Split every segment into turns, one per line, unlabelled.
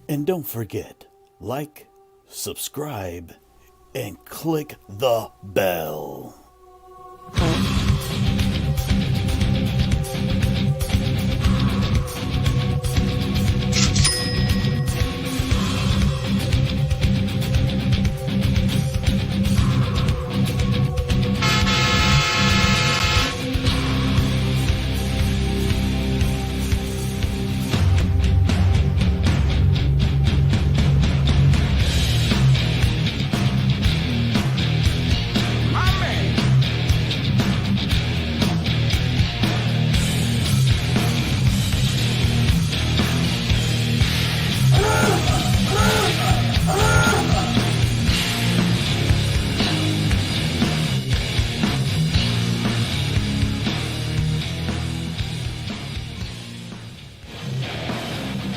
And don't forget, like, subscribe, and click the bell.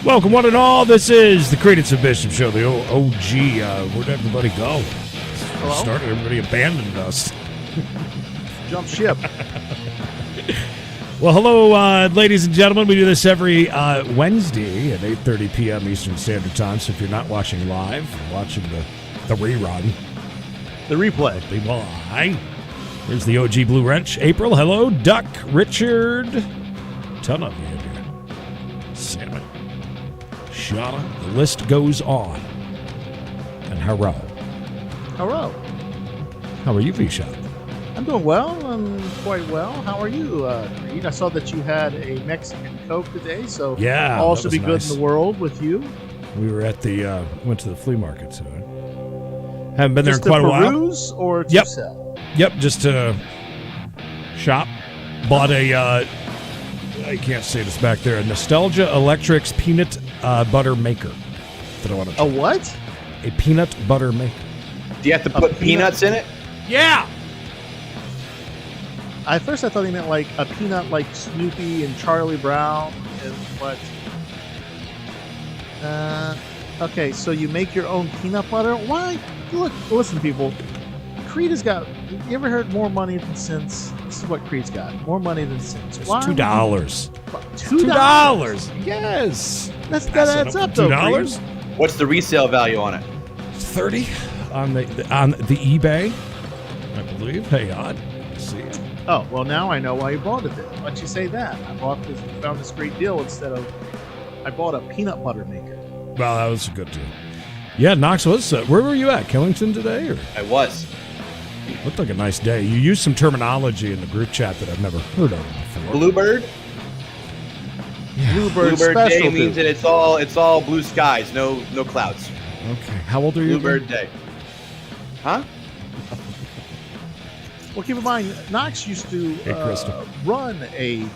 Welcome, one and all. This is the Creedence and Bishop Show, the OG. Where'd everybody go?
Hello?
Started, everybody abandoned us.
Jump ship.
Well, hello, ladies and gentlemen. We do this every Wednesday at 8:30 p.m. Eastern Standard Time. So if you're not watching live, you're watching the rerun.
The replay.
The replay. Here's the OG Blue Wrench. April, hello. Duck, Richard. Ton of you here. Salmon. Shauna. The list goes on. And hello.
Hello.
How are you, V-Shot?
I'm doing well. I'm quite well. How are you, Creed? I saw that you had a Mexican Coke today, so
yeah,
all should be
nice.
good in the world with you.
We were at the, went to the flea market, so haven't been there in quite a while.
Peruse or to sell?
Yep, just to shop. Bought a, I can't say this back there, a Nostalgia Electrics peanut butter maker. That I want to try.
A what?
A peanut butter maker.
Do you have to put peanuts in it?
Yeah!
At first I thought he meant like a peanut like Snoopy and Charlie Brown and what? Okay, so you make your own peanut butter? Why? Look, listen, people. Creed has got. You ever heard more money than sense? This is what Creed's got. More money than sense.
It's
Why?
$2.
$2?
Yes.
That adds up, though.
$2.
What's the resale value on it?
It's 30 on the eBay, I believe. Hang on. Let's see.
Oh, well, now I know why you bought it then. Why don't you say that? I found this great deal instead of I bought a peanut butter maker.
Well, that was a good deal. Yeah, Knox was. Where were you at? Killington today? Or?
I was.
Looked like a nice day. You used some terminology in the group chat that I've never heard of before.
Bluebird?
Yeah.
Bluebird
Day means that it's all blue skies, no clouds.
Okay. How old are you?
Bluebird Day. Huh?
Well, keep in mind, Knox used to run a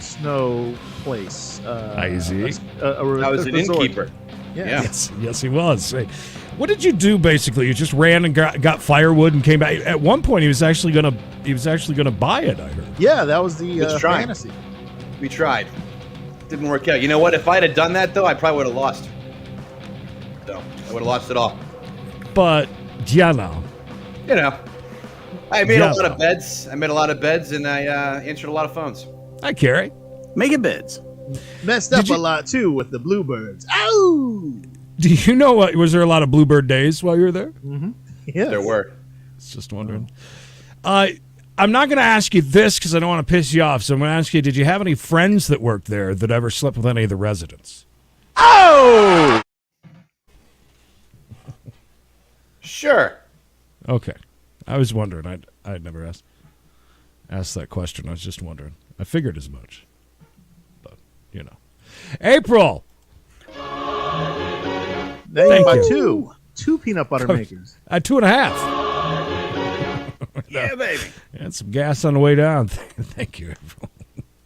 snow place.
Easy.
I was an innkeeper.
Yeah.
Yes, he was. Hey, what did you do basically? You just ran and got firewood and came back. At one point, he was actually gonna buy it. I heard.
Yeah, that was the fantasy.
We tried. Didn't work out. You know what? If I'd have done that though, I probably would have lost. So I would have lost it all.
But
you know, I made a lot of beds. And I answered a lot of phones.
Hi, Carrie.
Making beds.
Messed up a lot too with the bluebirds. Ow!
Do you know what? Was there a lot of bluebird days while you were there?
Mm-hmm. Yes.
There were.
I was just wondering. I'm not going to ask you this because I don't want to piss you off. So I'm going to ask you: did you have any friends that worked there that ever slept with any of the residents?
Oh. Sure.
Okay. I was wondering. I'd never asked that question. I was just wondering. I figured as much. But, April!
Thank you. Two peanut butter makers.
2.5.
Yeah, baby.
And some gas on the way down. Thank you, April.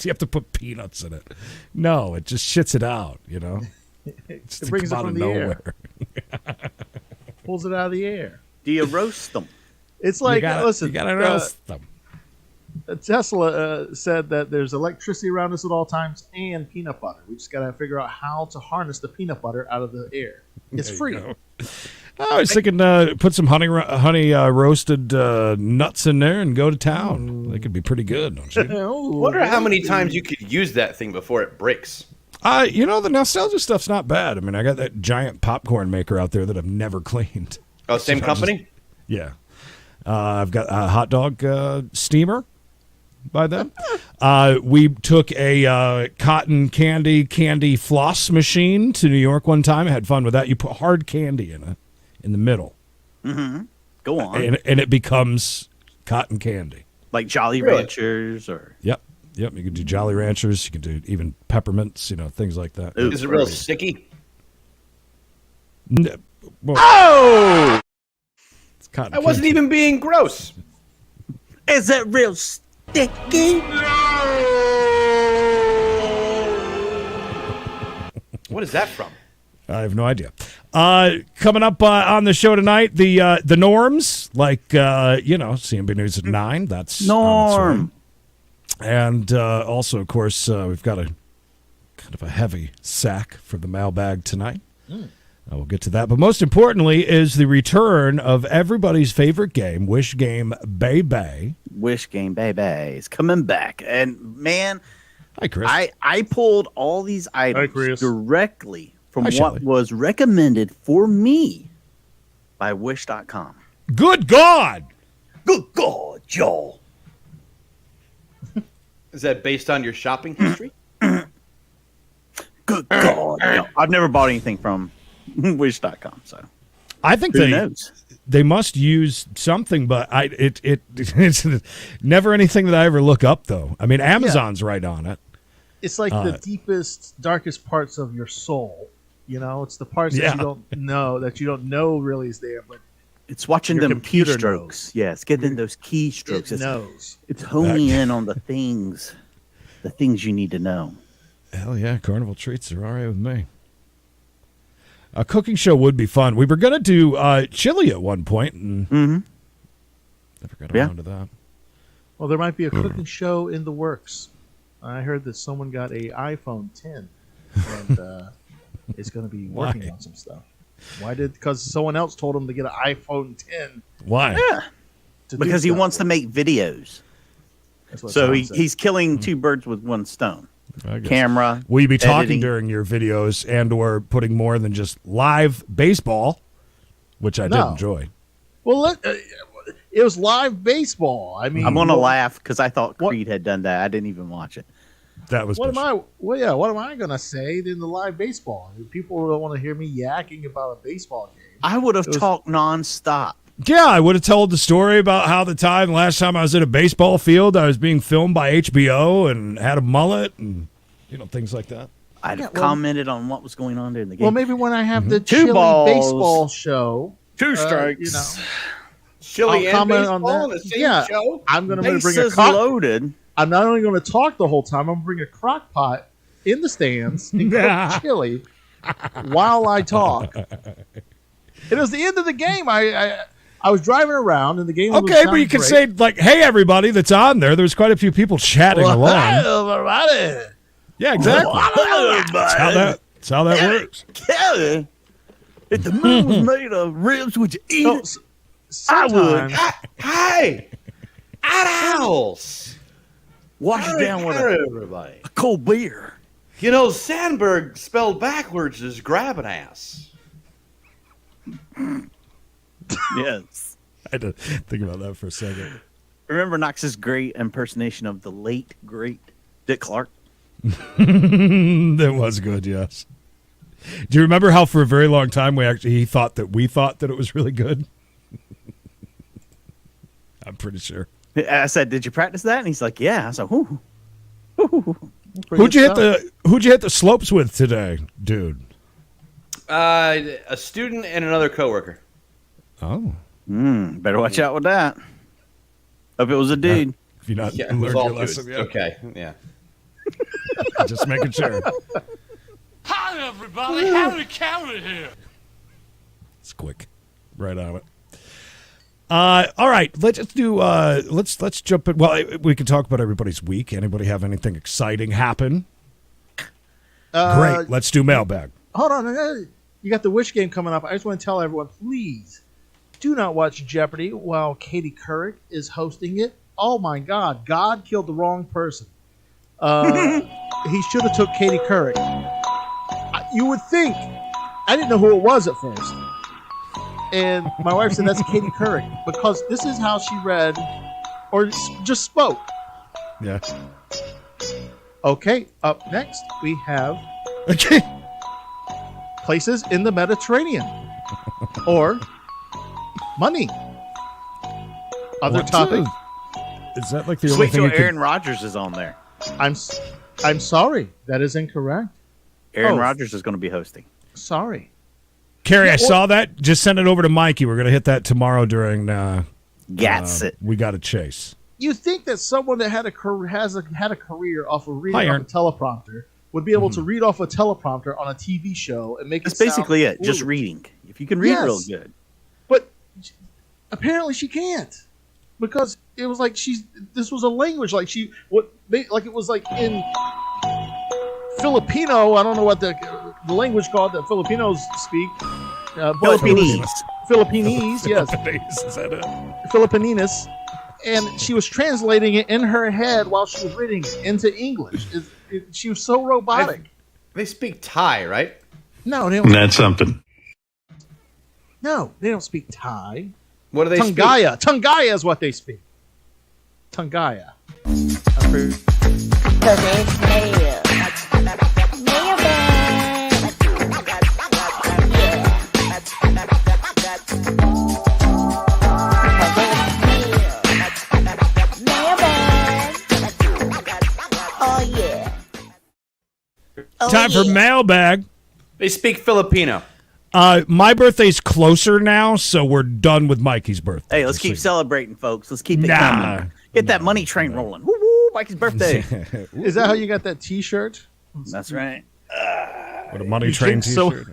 You have to put peanuts in it. No, it just shits it out,
It brings it from the
nowhere.
air. Pulls it out of the air.
Do you roast them?
It's like, listen.
You got to roast them.
Tesla said that there's electricity around us at all times and peanut butter. We just got to figure out how to harness the peanut butter out of the air. It's free.
I was thinking put some honey roasted nuts in there and go to town. They could be pretty good, don't you?
Wonder how many times you could use that thing before it breaks.
The nostalgia stuff's not bad. I mean, I got that giant popcorn maker out there that I've never cleaned.
Oh, same company?
Yeah. I've got a hot dog steamer by them. We took a cotton candy floss machine to New York one time. I had fun with that. You put hard candy in the middle.
Mm-hmm. Go on.
And it becomes cotton candy.
Like Jolly
Really?
Ranchers or...
Yep. You can do Jolly Ranchers. You can do even peppermints, things like that.
Ooh.
Is it real sticky?
Oh! It's cotton
I wasn't
candy.
even being gross.
Is it real sticky?
What is that from?
I have no idea. Coming up on the show tonight, the norms, like CNB News at 9. That's on its way.
Norm.
And also, of course, we've got a kind of a heavy sack for the mailbag tonight. We'll get to that. But most importantly is the return of everybody's favorite game, Wish Game Baby.
Wish Game Baby is coming back. And, man,
Hi, Chris.
I pulled all these items
Chris.
directly from
Hi,
what
Shelley.
was recommended for me by Wish.com.
Good God!
Good God, Joel.
Is that based on your shopping history?
Good God. No, I've never bought anything from Wish.com, so
I think
who knows?
they must use something, but it's never anything that I ever look up, though. I mean, Amazon's right on it.
It's like the deepest, darkest parts of your soul. It's the parts that you don't know really is there, but
It's watching
Your
them
computer
keystrokes.
knows.
Yeah, it's getting those keystrokes.
it knows.
It's honing in on the things you need to know.
Hell yeah, carnival treats are all right with me. A cooking show would be fun. We were going to do chili at one point, and never got around to that.
Well, there might be a cooking show in the works. I heard that someone got a iPhone 10 and is going to be working
Why?
on some stuff. Why did? Because someone else told him to get an iPhone 10.
Why?
Yeah,
To do
because he
stuff
wants to
with.
make videos.
That's what
So
Tom said.
he's killing two birds with one stone.
I guess.
Camera.
Will you be talking
editing.
during your videos and or putting more than just live baseball, which I did
No.
enjoy?
Well, it was live baseball. I mean,
I'm gonna laugh because I thought
what-
Creed had done that. I didn't even watch it.
That was
What am
bullshit.
I? Well, yeah. What am I gonna say in the live baseball? People don't want to hear me yakking about a baseball game.
I would have
It was-
talked nonstop.
Yeah, I would have told the story about how last time I was at a baseball field, I was being filmed by HBO and had a mullet and things like that.
I'd
Yeah,
have
well-
commented on what was going on during the game.
Well, maybe when I have the
Two
chili
balls.
baseball show,
Two
Chili
I'll
and
comment
baseball
on that.
on the same
Yeah.
show?
I'm going to bring a
Bases
crock.
loaded.
I'm not only going to talk the whole time. I'm going to bring a crock pot in the stands and cook chili while I talk. It was the end of the game. I was driving around and the game.
Okay, but you can say "Hey, everybody that's on there." There's quite a few people chatting along.
everybody.
Yeah, exactly. That's how that works.
Kelly, if the moon was made of ribs, would you eat it? I would.
Sometimes-
Hey, at owls.
Wash it down with
everybody.
a cold beer.
Sandberg spelled backwards is grab an ass.
Yes.
I had to think about that for a second.
Remember Knox's great impersonation of the late, great Dick Clark?
That was good, yes. Do you remember how for a very long time he thought that it was really good? I'm pretty sure.
I said, "Did you practice that?" And he's like, "Yeah." I was like, "Ooh."
Who'd you hit the slopes with today, dude?
A student and another coworker.
Oh,
Better watch out with that. Hope it was a dude.
if you're not
Yeah, it
learned
was
your
all
lesson
dudes.
yet.
Okay, yeah.
Just making sure.
Hi, everybody. Howdy, County here.
It's quick, right on it. All right, let's do. Let's jump in. Well, we can talk about everybody's week. Anybody have anything exciting happen? Great. Let's do mailbag.
Hold on. You got the Wish game coming up. I just want to tell everyone, please do not watch Jeopardy while Katie Couric is hosting it. Oh, my God. God killed the wrong person. he should have took Katie Couric. You would think. I didn't know who it was at first. And my wife said that's Katie Couric because this is how she read or just spoke.
Yeah.
Okay, up next we have
Okay.
places in the Mediterranean or money. Other
What's
topic.
Is that like the only
Sweet
thing
till
you can...
Aaron Rodgers is on there.
I'm sorry. That is incorrect.
Aaron
Oh.
Rodgers is going to be hosting.
Sorry.
Carrie, I saw that. Just send it over to Mikey. We're going to hit that tomorrow during
Gats it.
We Got to Chase.
You think that someone that had a career off of reading
Hi,
off
Aaron.
a teleprompter would be able to read off a teleprompter on a TV show and make
That's
it sound
basically it. Just
fluid?
reading. If you can read
Yes.
real good.
But apparently she can't because it was like this was a language like it was like in Filipino. I don't know what the language called that Filipinos speak. But
Philippines.
Philippines, yes,
Is that it?
Philippines, and she was translating it in her head while she was reading it into English. She was so robotic.
They speak Thai, right?
No, they don't.
That's something.
No, they don't speak Thai.
What do they speak?
Tungaya. Tungaya is what they speak. Tungaya.
Cause it's mail. Mailbag. Yeah. Cause it's mail. Mailbag. Oh yeah. Oh,
Time for
yeah.
mailbag.
They speak Filipino.
My birthday's closer now, so we're done with Mikey's birthday.
Hey, let's keep celebrating, folks. Let's keep it
Nah.
coming. Get that money train rolling. Woo woo! Mikey's birthday.
Is that how you got that T-shirt?
That's right.
What a money train t-shirt.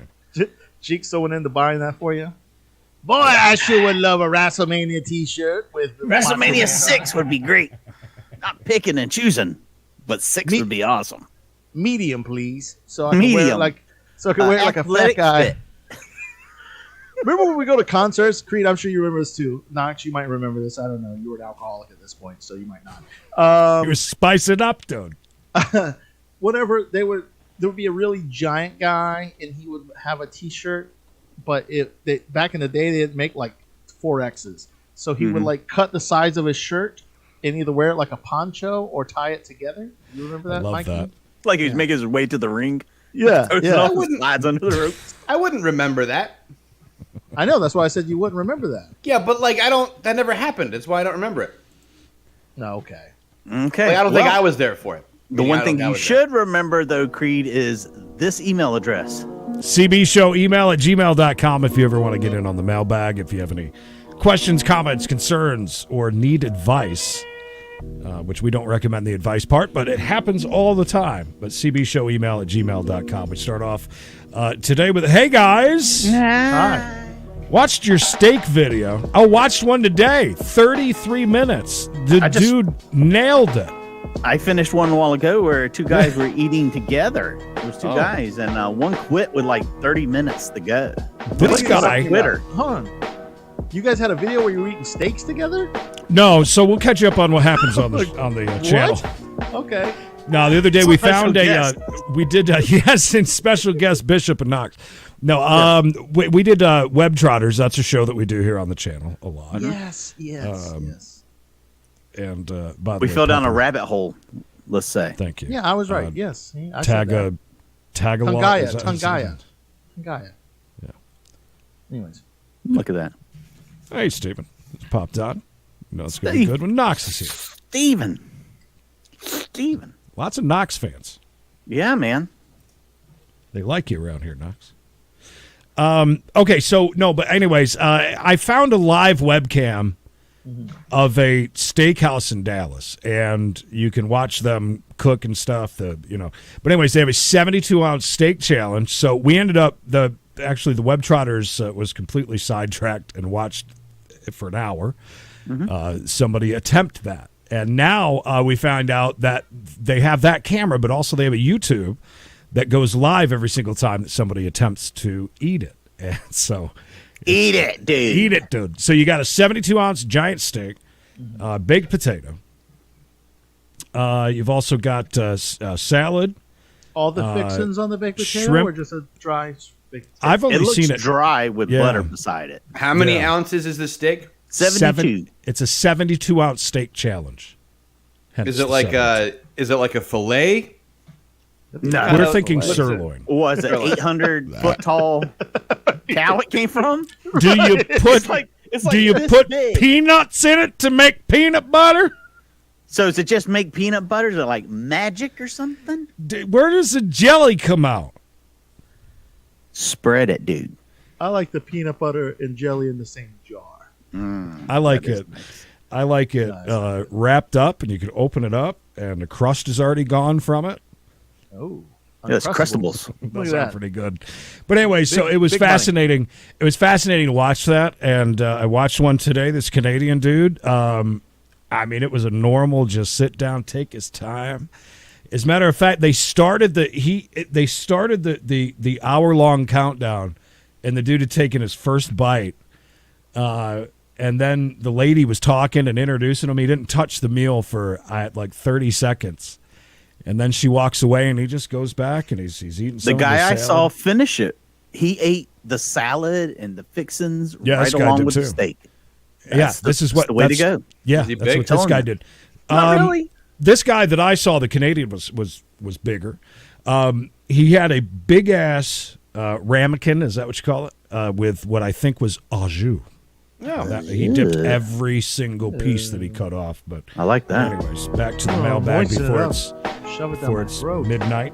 Cheek sewing into buying that for you. Boy, I sure would love a WrestleMania T-shirt with
WrestleMania 6 would be great. Not picking and choosing, but 6 would be awesome.
medium, please, so I can wear it
Medium.
like a fat
Athletic
guy.
fit.
Remember when we go to concerts, Creed? I'm sure you remember this too. Knox, you might remember this. I don't know. You were an alcoholic at this point, so you might not.
You were spicing up, dude.
Whatever there would be a really giant guy, and he would have a T-shirt, but back in the day they'd make like 4Xs, so he would like cut the sides of his shirt and either wear it like a poncho or tie it together. You remember that,
I love
Mikey?
that.
Like he was making his way to the ring.
Yeah,
Toasting
yeah.
off the slides under the rope.
I wouldn't remember that.
I know. That's why I said you wouldn't remember that.
Yeah, but like that never happened. That's why I don't remember it.
No, okay.
Okay.
Like, I don't think I was there for it.
The
Meaning
one
I don't
thing
think I
you
was
should remember, though, Creed, is this email address.
cbshowemail@gmail.com if you ever want to get in on the mailbag. If you have any questions, comments, concerns, or need advice, which we don't recommend the advice part, but it happens all the time. But cbshowemail@gmail.com. We start off today with, hey, guys.
Hi.
Watched your steak video. I watched one today. 33 minutes. The dude nailed it.
I finished one a while ago where two guys were eating together. There was two guys, and one quit with like 30 minutes to go.
This guy.
Twitter.
Hold on. You guys had a video where you were eating steaks together?
No, so we'll catch you up on what happens on the channel.
Okay.
No, the other day we
Special
found
guest.
we did yes, and special guest Bishop and Knox. No, we did Web Trotters. That's a show that we do here on the channel a lot.
Yes. Yes.
And by the
We
way,
fell down a
Pepper,
rabbit hole, let's say.
Thank you.
Yeah, I was right. Yes. See, I said that.
Tagalog.
Tungaya. Yeah. Anyways.
Look at that.
Hey, Stephen. It's popped on. You know it's going to be good when Knox is here.
Steven.
Lots of Knox fans.
Yeah, man.
They like you around here, Knox. Okay, so no, but anyways, I found a live webcam of a steakhouse in Dallas, and you can watch them cook and stuff. But anyways, they have a 72-ounce steak challenge. So we ended up the Web Trotters was completely sidetracked and watched it for an hour. Somebody attempt that, and now we found out that they have that camera, but also they have a YouTube that goes live every single time that somebody attempts to eat it. And so
Eat it, dude.
eat it, dude. So you got a 72-ounce giant steak, baked potato, You've also got salad.
All the fixins on the baked potato,
shrimp.
or just a dry baked potato?
I've
It
only
looks
seen it
dry with
Yeah.
butter beside it.
How many
Yeah.
ounces is the steak?
72.
It's a 72-ounce steak challenge. Hence
Is it
the
like
72.
a fillet?
No.
We're
What's
thinking
it?
sirloin.
Was it 800-foot tall cow it came from?
Do you put
It's
do you
this
put
big.
peanuts in it to make peanut butter?
So is it just make peanut butter? Is it like magic or something?
Where does the jelly come out?
Spread it, dude.
I like the peanut butter and jelly in the same jar.
I like
That is
it.
nice.
I like it
Nice.
wrapped up, and you can open it up, and the crust is already gone from it.
Oh,
Yes,
Uncrustables.
Crustables.
Look
Those
at
are
that.
pretty good. But anyway, so
Big-
it was
big money.
fascinating. It was fascinating to watch that, and I watched one today. This Canadian dude. I mean, it was a normal, just sit down, take his time. As a matter of fact, they started the hour-long countdown, and the dude had taken his first bite. And then the lady was talking and introducing him. He didn't touch the meal for like 30 seconds. And then she walks away, and he just goes back, and he's eating some
The guy
of
I
the
saw
salad.
finish it, he ate the salad and the fixins
Yeah,
right
this guy
along
did
with
too.
the steak.
Yeah, this is what
the way to
that's-
go.
Yeah,
Is he
that's
big?
what this
Telling
guy
you.
did.
Not really.
This guy that I saw, the Canadian, was bigger. He had a big ass ramekin, is that what you call it? With what I think was au jus. He dipped every single piece that he cut off. But
I like that.
anyways, back to the
Oh,
mailbag
moisten it
before
up.
it's
Shove it down
before
my
it's
throat.
midnight.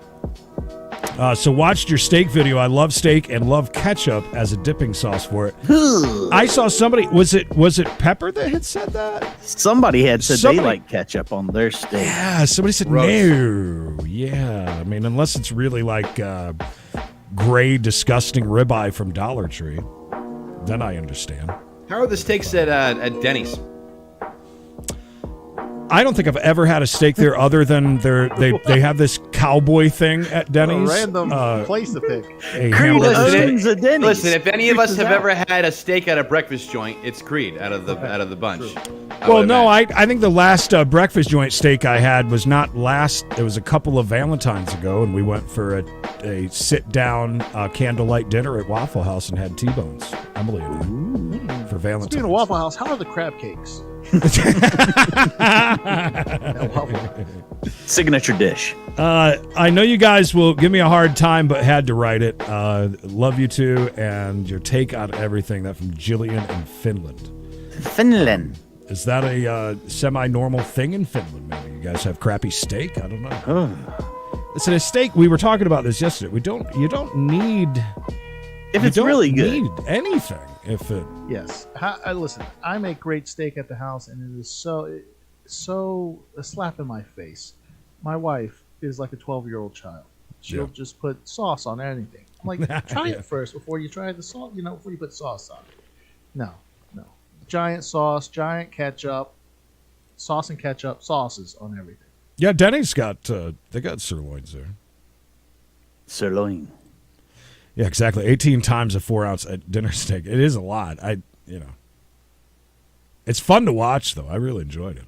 So watched your steak video. I love steak and love ketchup as a dipping sauce for it. I saw somebody. Was it Pepper that had said that?
Somebody had said
Somebody-
they like ketchup on their steak.
Yeah, somebody said
Gross.
no. Yeah, I mean, unless it's really like gray, disgusting ribeye from Dollar Tree, then I understand.
How are the steaks at Denny's?
I don't think I've ever had a steak there other than they have this cowboy thing at
A
Denny's.
random place to pick.
A
Creed
hamburger steak.
owns a Denny's.
Listen, if any of us have
Freaks
ever had a steak at a breakfast joint, it's Creed out of the bunch.
Well, no, I think the last breakfast joint steak I had was not last. It was a couple of Valentines ago, and we went for a sit-down candlelight dinner at Waffle House and had T-bones. Emily and I for Valentine's.
Speaking of Waffle House, how are the crab cakes?
Signature dish.
I know you guys will give me a hard time, but had to write it. Love you too, and your take on everything. That from Jillian in Finland.
Finland.
Is that a semi-normal thing in Finland? Maybe you guys have crappy steak. I don't know.
Oh.
Listen, a steak. We were talking about this yesterday. You don't need.
If
you
it's
don't
really good.
need anything. If it.
Yes. Listen, I make great steak at the house, and it is so a slap in my face. My wife is like a 12-year-old child. She'll
Yeah.
just put sauce on anything. I'm like, try it first before you try the sauce. Before you put sauce on it. No. Giant sauce, giant ketchup, sauce and ketchup, sauces on everything.
Yeah, Denny's got they got sirloins there.
Sirloin.
Yeah, exactly. 18 times a 4-ounce dinner steak. It is a lot. It's fun to watch though. I really enjoyed it.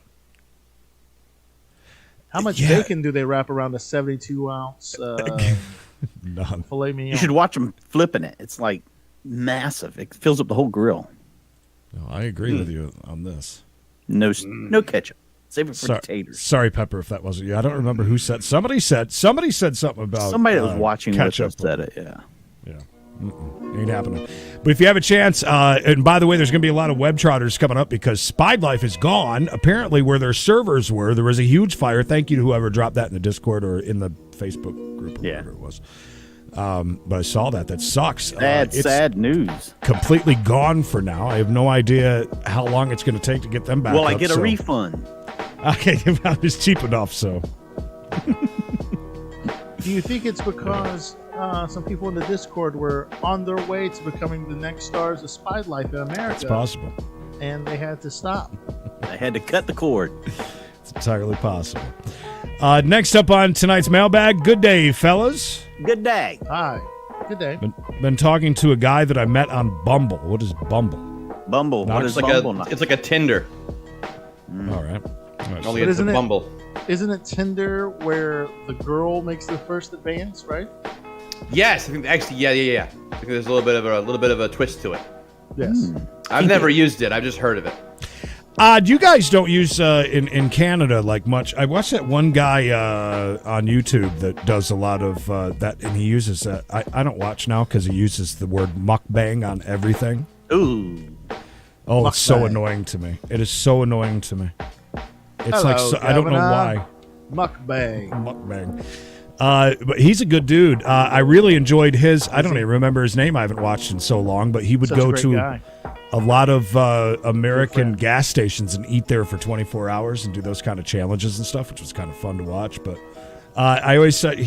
How much
Yeah.
bacon do they wrap around a 72-ounce
None.
filet mignon?
You should watch them flipping it. It's like massive. It fills up the whole grill.
No, I agree with you on this.
No ketchup. Save it for taters.
Sorry, Pepper, if that wasn't you. I don't remember who said. Somebody said something about
Somebody that was watching with
ketchup.
us said it. Yeah.
Yeah. Ain't happening. But if you have a chance, and by the way, there's going to be a lot of web trotters coming up because Spied Life is gone. Apparently, where their servers were, there was a huge fire. Thank you to whoever dropped that in the Discord or in the Facebook group or whatever it was. But I saw that. That sucks.
That's
it's
sad news.
completely gone for now. I have no idea how long it's going to take to get them back
Will I
up,
get a
so-
refund?
Okay, it's cheap enough, so.
Do you think it's because some people in the Discord were on their way to becoming the next stars of Spied Life in America?
It's possible.
And they had to stop.
I had to cut the cord.
It's entirely possible. Next up on tonight's mailbag, good day, fellas.
Good day.
Hi. Good day.
Been talking to a guy that I met on Bumble. What is Bumble?
Bumble.
Not
What
just
is
It's
Bumble?
like a Tinder.
All right.
Only
But
it's a
isn't it-
Bumble.
Isn't it Tinder where the girl makes the first advance, right?
Yes, I think actually, yeah. I think there's a little bit of a twist to it.
Yes.
I've never used it. I've just heard of it.
You guys don't use in Canada like much. I watched that one guy on YouTube that does a lot of that, and he uses that. I don't watch now because he uses the word mukbang on everything.
Ooh.
Oh, it's so
Mukbang.
annoying to me. It is so annoying to me. It's
Hello,
like I don't know
Governor.
why.
Mukbang.
Mukbang. But he's a good dude. I really enjoyed his. I don't even remember his name. I haven't watched in so long, but he would
Such
go
a great
to
guy.
a lot of American gas stations and eat there for 24 hours and do those kind of challenges and stuff, which was kind of fun to watch. But I always said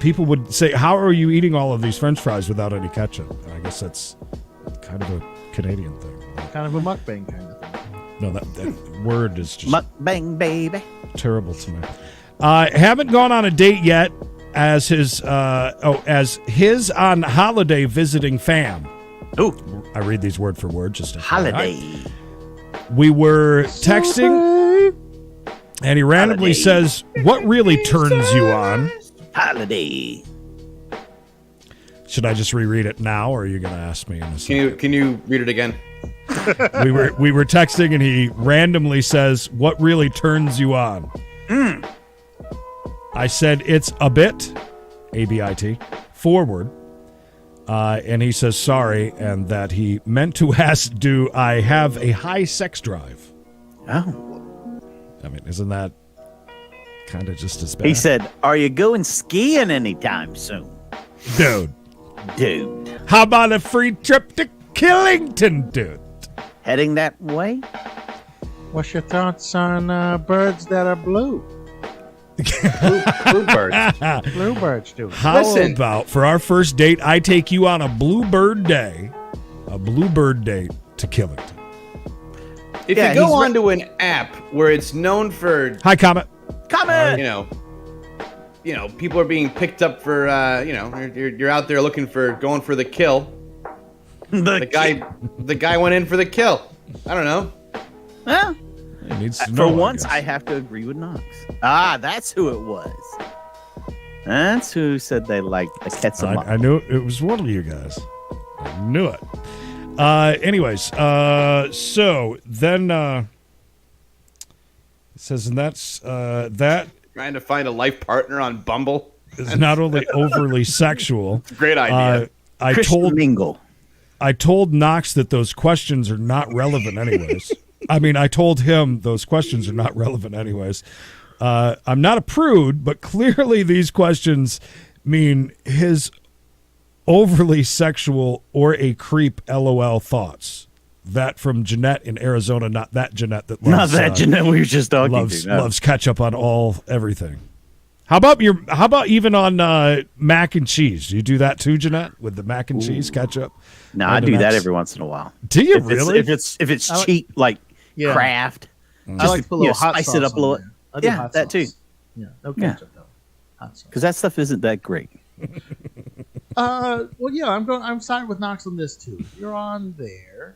people would say, "How are you eating all of these French fries without any ketchup?" And I guess that's kind of a Canadian thing.
Kind of a mukbang kind of thing.
No, that word is just
Mukbang, baby.
terrible to me. Haven't gone on a date yet, as his on holiday visiting fam.
Ooh,
I read these word for word. Just a
holiday.
We were texting, and he randomly
Holiday.
says, "What really turns you on?"
Holiday.
Should I just reread it now, or are you going to ask me in a second?
Can you read it again?
We were texting, and he randomly says, "What really turns you on?" I said, "It's a bit, A-B-I-T, forward." And he says sorry, and that he meant to ask, "Do I have a high sex drive?"
Oh.
I mean, isn't that kind of just as bad?
He said, "Are you going skiing anytime soon,
"Dude,
dude?
how about a free trip to Killington, dude?"
Heading that way?"
What's your thoughts on birds that are blue?
Bluebirds.
Bluebirds, dude.
How
Listen.
about for our first date, I take you on a bluebird date to Killington?
If
Yeah,
you go
he's re-
onto an app where it's known for,
Hi, Comet.
Comment.
you know, people are being picked up for, you're out there going for the kill. The guy went in for the kill. I don't know.
Well,
He needs to
for
know,
once,
guess.
I have to agree with Knox. Ah, that's who it was. That's who said they liked the ketchup.
I knew it was one of you guys. I knew it. Anyways, so then it says, and that's that
Trying to find a life partner on Bumble.
is not only overly sexual.
Great idea.
Christian Mingle.
I told Knox that those questions are not relevant anyways. I mean, I told him those questions are not relevant anyways. I'm not a prude, but clearly these questions mean his overly sexual or a creep LOL thoughts. That from Jeanette in Arizona, not that Jeanette that loves,
Not that Jeanette we were just talking
loves,
to. No.
loves ketchup on everything. How about even on mac and cheese? Do you do that too, Jeanette, with the mac and cheese ketchup?
No, I
And
do
the
that
next-
every once in a while.
Do you
If
really?
it's
I like-
cheap, like
Yeah.
Kraft.
I like to put a little hot
spice
sauce
it up a
on
little.
there. I do
Yeah,
hot
that too.
sauce. Yeah, no
Yeah.
ketchup though. Hot sauce.
Because that stuff isn't that great.
Well, yeah, I'm siding with Knox on this too. You're on there,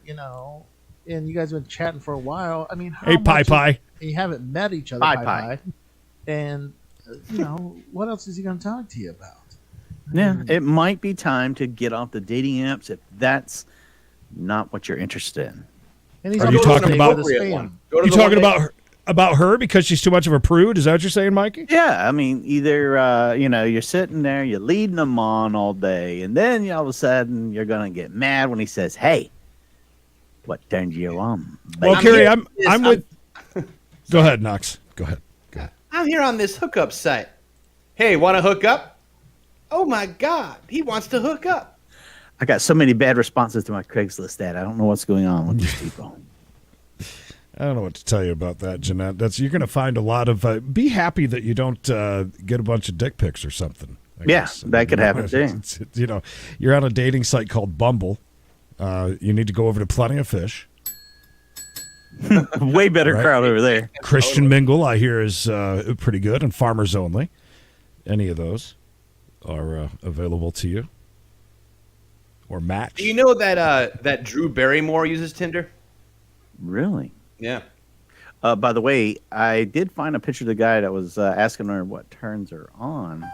and you guys have been chatting for a while. I mean, how
Hey,
much
Pie
is-
Pie.
and you haven't met each other,
Pie
Pie
Pie.
Pie. And what else is he going to talk to you about?
Yeah, it might be time to get off the dating apps if that's not what you're interested in.
And he's
Are
on
you
the
talking
date
about-
with his
Appropriate
fam.
one. Go to
You
the
talking
one
about her because she's too much of a prude? Is that what you're saying, Mikey?
Yeah, I mean, either you're sitting there, you're leading them on all day, and then all of a sudden you're gonna get mad when he says, "Hey, what turned you on?"
Well,
baby?"
Carrie,
here-
I'm with. Go ahead, Knox. Go ahead.
I'm here on this hookup site. Hey, want to hook up? Oh my God, he wants to hook up.
I got so many bad responses to my Craigslist ad. I don't know what's going on with these people.
I don't know what to tell you about that, Jeanette. You're going to find a lot of. Be happy that you don't get a bunch of dick pics or something. I
Yeah,
guess.
that could happen too.
It's, you're on a dating site called Bumble. You need to go over to Plenty of Fish.
Way better
Right.
crowd over there.
Christian Mingle, I hear, is pretty good, and Farmers Only. Any of those are available to you. Or Match.
Do you know that Drew Barrymore uses Tinder?
Really?
Yeah.
By the way, I did find a picture of the guy that was asking her what turns her on.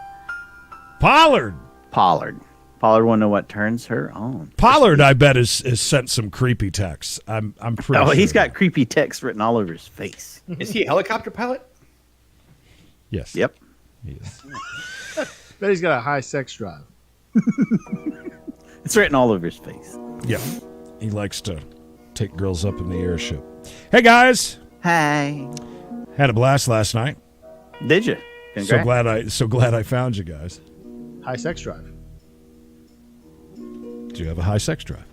Pollard.
Pollard want to know what turns her on.
Pollard, I bet, has sent some creepy texts. I'm pretty sure.
He's got creepy text written all over his face.
Is he a helicopter pilot?
Yes.
Yep.
He is.
Bet he's got a high sex drive.
It's written all over his face.
Yeah. He likes to take girls up in the airship. Hey, guys.
Hi.
Had a blast last night.
Did you?
So glad I found you guys.
High sex drive.
Do you have a high sex drive?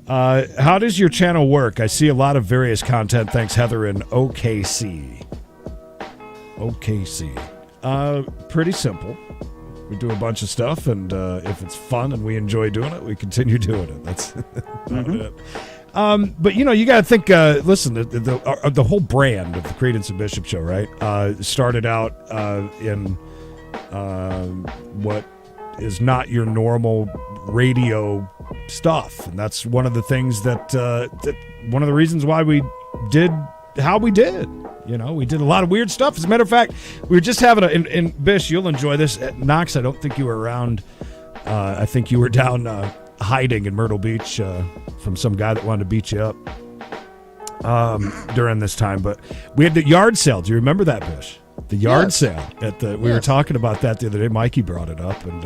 How does your channel work? I see a lot of various content. Thanks, Heather in OKC. Pretty simple. We do a bunch of stuff, and if it's fun and we enjoy doing it, we continue doing it. That's about it. But you got to think. Listen, the whole brand of the Creedence and Bishop show, right? Started out in what is not your normal radio stuff, and that's one of the things that one of the reasons why we did how we did. We did a lot of weird stuff. As a matter of fact, we were just having and Bish, you'll enjoy this. At Knox, I don't think you were around. I think you were down hiding in Myrtle Beach from some guy that wanted to beat you up during this time. But we had the yard sale. Do you remember that, Bish? The yard sale at the. We were talking about that the other day. Mikey brought it up, and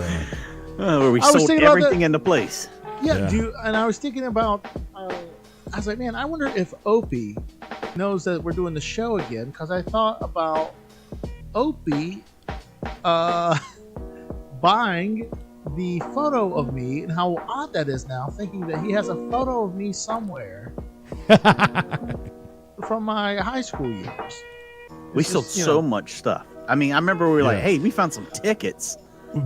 where we sold everything into place.
Yeah. And I was thinking about. I was like, man, I wonder if Opie knows that we're doing the show again, because I thought about Opie buying the photo of me and how odd that is now, thinking that he has a photo of me somewhere from my high school years.
We sold so much stuff. I mean, I remember we were like, hey, we found some tickets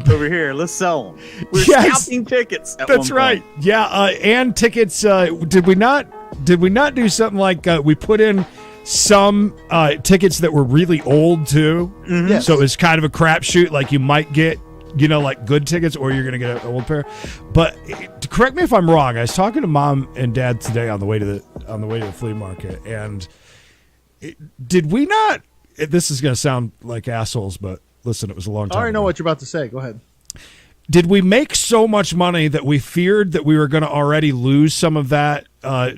over here. Let's sell them. We were scalping tickets at
That's
one
right.
point.
Yeah, and tickets. Did we not do something like we put in some tickets that were really old too?
Mm-hmm.
Yes.
So it was kind of a crapshoot. Like you might get, like good tickets, or you're gonna get an old pair. But correct me if I'm wrong. I was talking to Mom and Dad today on the way to the flea market, and did we not? This is gonna sound like assholes, but listen, it was a long time.
I already know
ago.
what you're about to say. Go ahead.
Did we make so much money that we feared that we were going to already lose some of that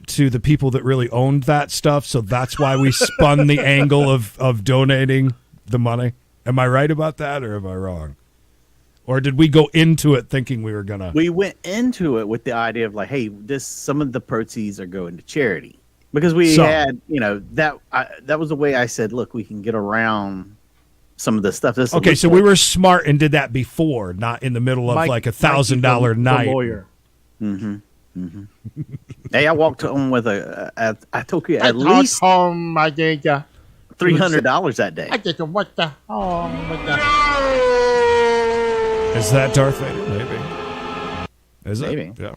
to the people that really owned that stuff? So that's why we spun the angle of donating the money. Am I right about that, or am I wrong? Or did we go into it thinking we were going to?
We went into it with the idea of like, hey, some of the proceeds are going to charity. Because we had, that was the way I said, look, we can get around some of the stuff.
Okay, so we were smart and did that before, not in the middle of like $1,000 night.
The lawyer.
Mm-hmm. Mm-hmm. Hey, I walked home with I took you at least
home, I gave you
$300 that day.
I get to what the home with the.
Is that Darth Vader? Maybe. Is it?
Maybe.
Yeah.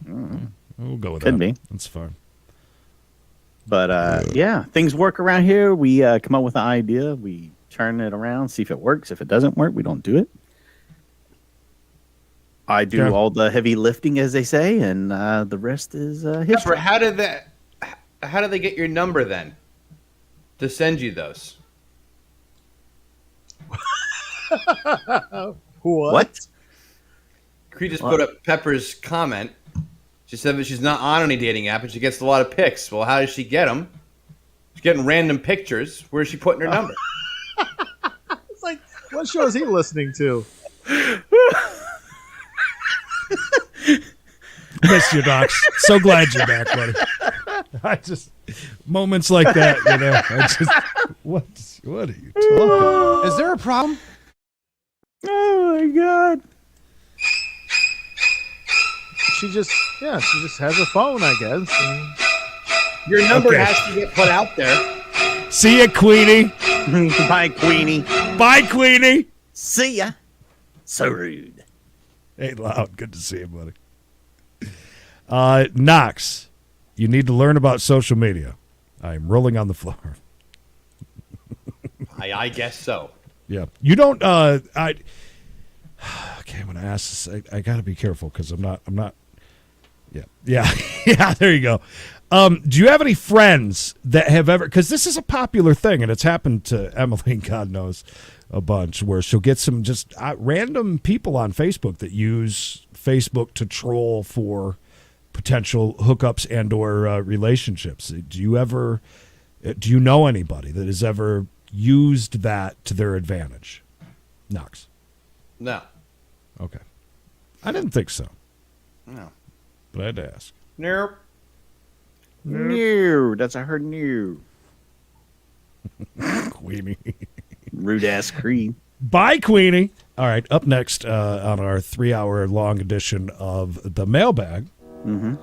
We'll go with
Could
that.
be.
That's fine.
But yeah, things work around here. We come up with an idea. We turn it around, see if it works. If it doesn't work, we don't do it. I do all the heavy lifting, as they say, and the rest is history.
How did they get your number then to send you those?
What?
Creed just put up Pepper's comment. She said that she's not on any dating app and she gets a lot of pics. Well, how does she get them? She's getting random pictures. Where's she putting her number?
It's like, what show is he listening to?
Miss you, Docs. So glad you're back, buddy. I just moments like that, what are you talking about?
Is there a problem?
Oh my God.
She just has a phone, I guess.
Your number has to get put out there.
See ya, Queenie.
Bye, Queenie.
Bye, Queenie.
See ya. So rude.
Hey, Loud. Good to see you, buddy. Knox, you need to learn about social media. I'm rolling on the floor.
I guess so.
Yeah. You don't, okay, when I ask this, I got to be careful because I'm not, Yeah. Yeah, there you go. Do you have any friends that have ever, because this is a popular thing, and it's happened to Emily, God knows, a bunch, where she'll get some just random people on Facebook that use Facebook to troll for potential hookups and or relationships. Do you know anybody that has ever used that to their advantage? Knox?
No.
Okay. I didn't think so,
No.
but I had to ask.
Nope.
No, that's I heard new.
Queenie.
Rude ass Creed.
Bye, Queenie. All right, up next on our 3-hour long edition of the Mailbag.
Mm-hmm.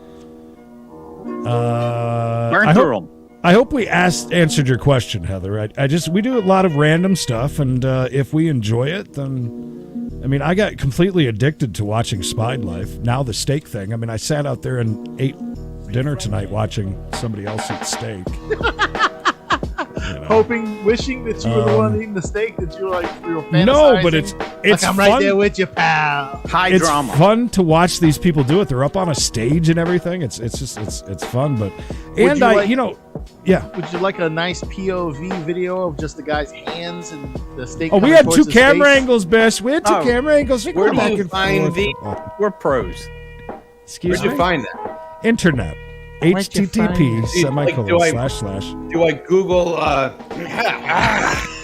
I hope we answered your question, Heather. We do a lot of random stuff, and if we enjoy it, then I got completely addicted to watching Spied Life. Now the steak thing. I sat out there and ate dinner tonight watching somebody else eat steak.
Wishing that you were the one eating the steak that you were fantasizing.
No, but it's
like I'm
fun.
right there with you, pal.
It's fun to watch these people do it. They're up on a stage and everything. It's fun, but yeah.
Would you like a nice POV video of just the guy's hands and the steak?
Oh, we had 2 camera angles, Bess. We had 2 camera angles.
Where do you find these?
We're pros.
Excuse me.
Where'd you find that?
Internet. HTTP://
Do I Google?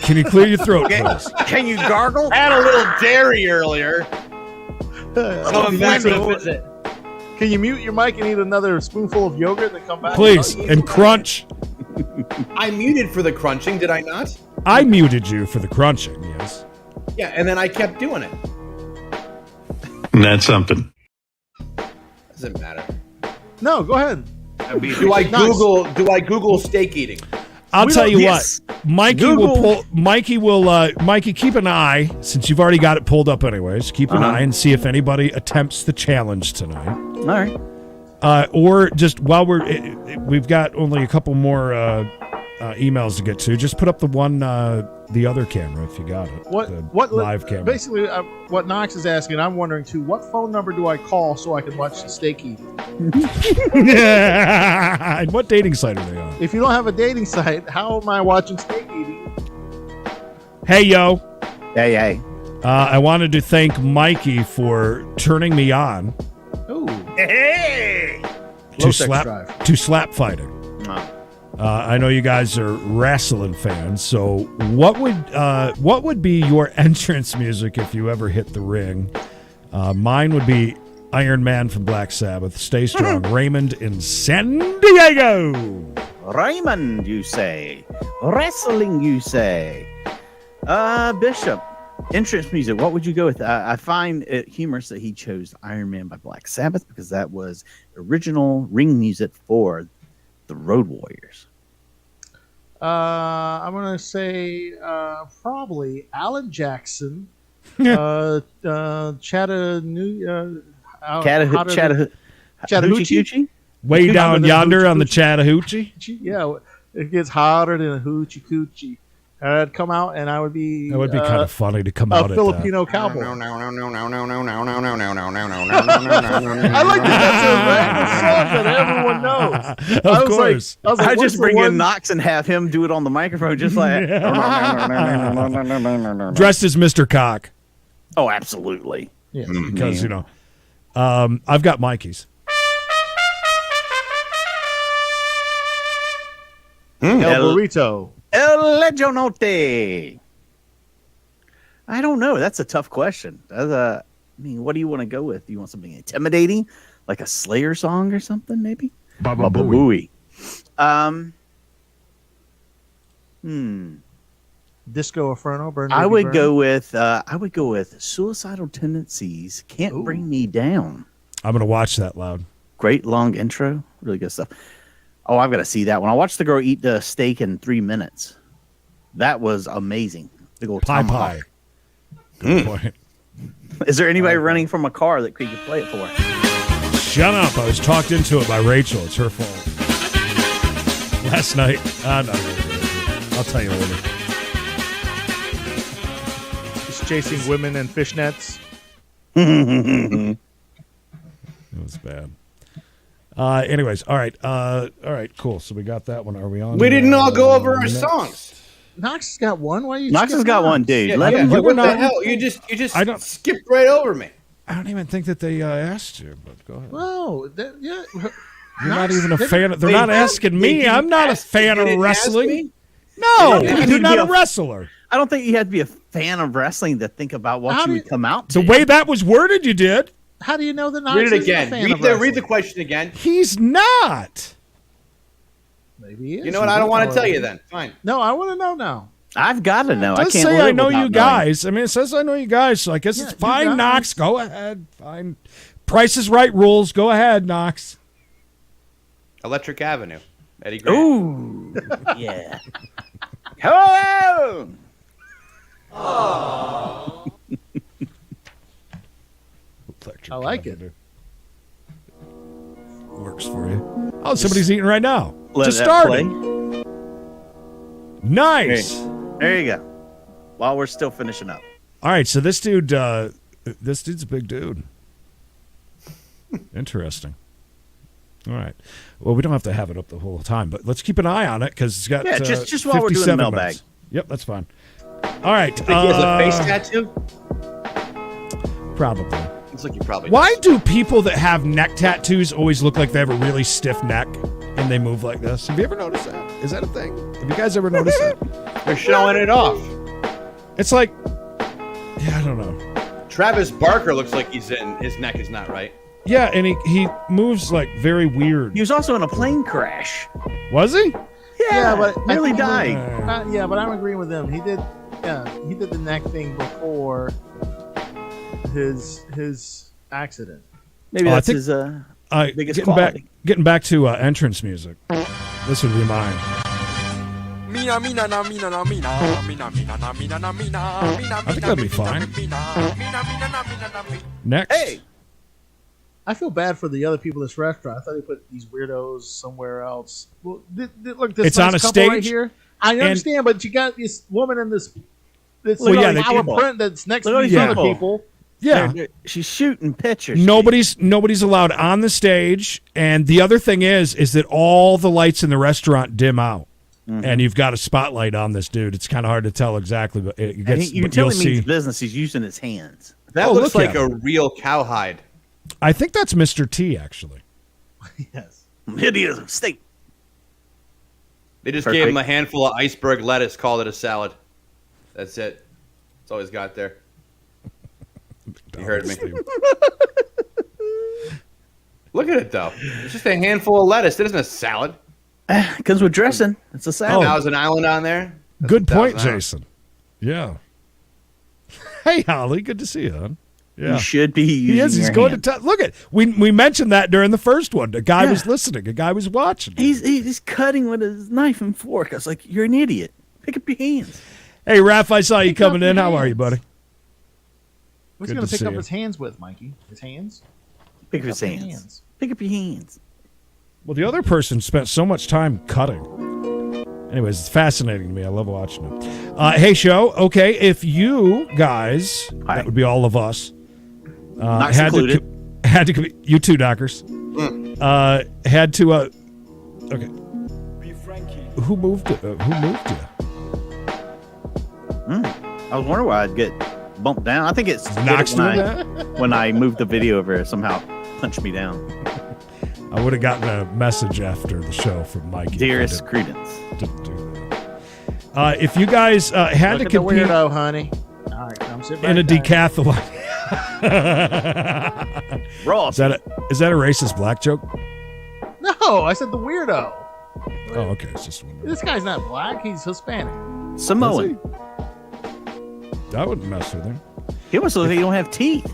Can you clear your throat, please?
Can you gargle?
I had a little dairy earlier. Coming back to visit.
Can you mute your mic and eat another spoonful of yogurt and then come back?
Please, and crunch.
I muted for the crunching, did I not?
I muted you for the crunching, yes.
Yeah, and then I kept doing it.
That's something.
Doesn't matter.
No, go ahead.
Do I Google steak eating?
I'll tell you what. Mikey, keep an eye, since you've already got it pulled up anyways. Keep an eye and see if anybody attempts the challenge tonight.
All right.
Or just while we've got only a couple more emails to get to. Just put up the other camera if you got it. What live camera?
Basically, what Knox is asking, I'm wondering too. What phone number do I call so I can watch the steak eating?
Yeah. And what dating site are they on?
If you don't have a dating site, how am I watching steak eating?
Hey yo.
Hey.
I wanted to thank Mikey for turning me on.
Ooh.
Hey.
Low sex drive.
To slap fighting. I know you guys are wrestling fans, so what would be your entrance music if you ever hit the ring? Mine would be Iron Man from Black Sabbath, Stay Strong, Raymond in San Diego.
Raymond, you say. Wrestling, you say. Bishop, entrance music, what would you go with? I find it humorous that he chose Iron Man by Black Sabbath because that was original ring music for the Road Warriors.
I'm gonna say probably Alan Jackson, Chattahoochee.
Way down yonder on the Chattahoochee.
Yeah, it gets hotter than a hoochie coochie. I'd come out and I would be.
That would be kind of funny to come out
a Filipino
at
cowboy.
No.
I like that's a random song that everyone knows.
Of course.
I just bring in Knox and have him do it on the microphone, just like
dressed as Mr. Cock.
Oh, absolutely.
Yeah.
Because I've got Mikey's.
El Burrito.
El Legionote. I don't know. That's a tough question. What do you want to go with? Do you want something intimidating, like a Slayer song or something, maybe?
Baba Booey.
Disco Inferno.
I would go with Suicidal Tendencies. Can't Bring Me Down.
I'm gonna watch that loud.
Great long intro. Really good stuff. Oh, I've got to see that one. I watched the girl eat the steak in 3 minutes. That was amazing. Big old
pie. Good point.
Is there anybody running from a car that Creed could play it for?
Shut up. I was talked into it by Rachel. It's her fault. Last night. No, I'll tell you later.
He's chasing women in fishnets.
It was bad. Anyways, all right, cool. So we got that one. Are we on?
We didn't all go over our
next?
songs.
Knox has got one. Why are you?
Knox has got one, dude.
Yeah,
Let
yeah,
him.
but what the
not-
hell? You just
I don't-
skipped right over me.
I don't even think that they asked you, but go ahead.
Whoa, yeah.
You're not even a fan of. They're
They
not
didn't-
asking
they
me.
didn't
I'm not a
ask-
fan
they
of
didn't ask
wrestling.
me?
No,
Yeah,
because
you
you're not
need
a
to be
wrestler.
I don't think you have to be a fan of wrestling to think about what
How
you
do
would
you-
come out to.
The way that was worded, you did.
How do you know that Knox
Read it
isn't a
again.
fan
Read
of
the
wrestling?
question again.
He's not.
Maybe he is.
You know what? I don't want to tell you then. Fine.
No, I want to know now.
I've got to know.
It
I
does
can't
say
live
I know
without
you
knowing.
guys. I mean, it says I know you guys, so I guess
Yeah,
it's
you
fine,
guys.
Knox. Go ahead. Fine. Price is Right rules. Go ahead, Knox.
Electric Avenue. Eddie Grant.
Ooh, yeah. Hello.
I like it.
Works for you. Oh, somebody's eating right now.
Let
Just
that
started.
play.
Nice.
There you go. While we're still finishing up.
All right, so this dude's a big dude. Interesting. All right. Well, we don't have to have it up the whole time, but let's keep an eye on it because it's got
Yeah, just while we're doing the
57
mailbag.
minutes. Yep, that's fine. All right.
Think he has a face tattoo?
Probably.
Looks like he probably
Why
does.
do people that have neck tattoos always look like they have a really stiff neck and they move like this? Have you ever noticed that? Is that a thing? Have you guys ever noticed that?
They're showing it off.
It's like, yeah, I don't know.
Travis Barker looks like his neck is not right.
Yeah, and he moves like very weird.
He was also in a plane crash.
Was he?
Yeah, but I
nearly
think he
died.
Yeah, but I'm agreeing with him. He did the neck thing before his accident.
Maybe
Oh, I
that's
think-
his biggest
getting
quality.
back to entrance music. This would be mine.
Mina mina na mina na mina mina mina na mina na mina mina.
I think that'd be fine. Next.
Hey,
I feel bad for the other people in this restaurant. I thought they put these weirdos somewhere else. Well, look, this
It's
nice
on a
couple right
stage,
here. I
and-
understand, but you got this woman and this
Well, yeah,
like
they
our
do.
print that's next
Look
to
at
these
these
other
people.
people.
Yeah.
she's shooting pictures.
Nobody's allowed on the stage, and the other thing is that all the lights in the restaurant dim out, and you've got a spotlight on this dude. It's kind of hard to tell exactly, but it
And
gets.
you can
but
tell
you'll
he
see.
means business. He's using his hands.
That
Oh,
looks
look
like
at
a
him.
real cowhide.
I think that's Mr. T actually.
Yes.
It is a steak.
They just
Perfect.
gave him a handful of iceberg lettuce, called it a salad. That's it. That's all he's got there. You heard me. Look at it, though. It's just a handful of lettuce. It isn't a salad.
Comes with dressing. It's a salad.
Thousand Island on there. That's
Good
a
point,
Thousand Island.
Jason. Yeah. Hey, Holly. Good to see you, hon. Yeah.
You should be using
He is. He's
your
going
hand.
to look at. We mentioned that during the first one. A guy was listening. A guy was watching.
He's cutting with his knife and fork. I was like, you're an idiot. Pick up your hands.
Hey, Raph, I saw you
Pick up
coming
your
in. How are you,
hands.
buddy?
What's he
Good
going
to
to pick
see
up
you.
his hands with, Mikey? His hands?
Pick up his
Pick up your
hands.
hands.
Pick up your hands.
Well, the other person spent so much time cutting. Anyways, it's fascinating to me. I love watching it. Hey, show. Okay, if you guys,
Hi.
that would be all of us,
Not
had
included.
to, had to, you two Dockers, had to. Okay,
Be Frankie.
who moved it? Who moved you?
I was wondering why I'd get bumped down. I think it's
Knox
when
doing
I,
that?
when I moved the video over, it somehow punched me down.
I would have gotten a message after the show from Mikey.
Dearest
I
Creedence.
didn't do that. If you guys had
Look
to
at the
compete
weirdo, honey. All right, come sit back
in a
down.
decathlon,
Raw.
is that a racist black joke?
No, I said the weirdo.
Oh, okay. It's just one.
This guy's not black. He's Hispanic.
Samoan.
I wouldn't mess with him.
He almost looks like he don't have teeth.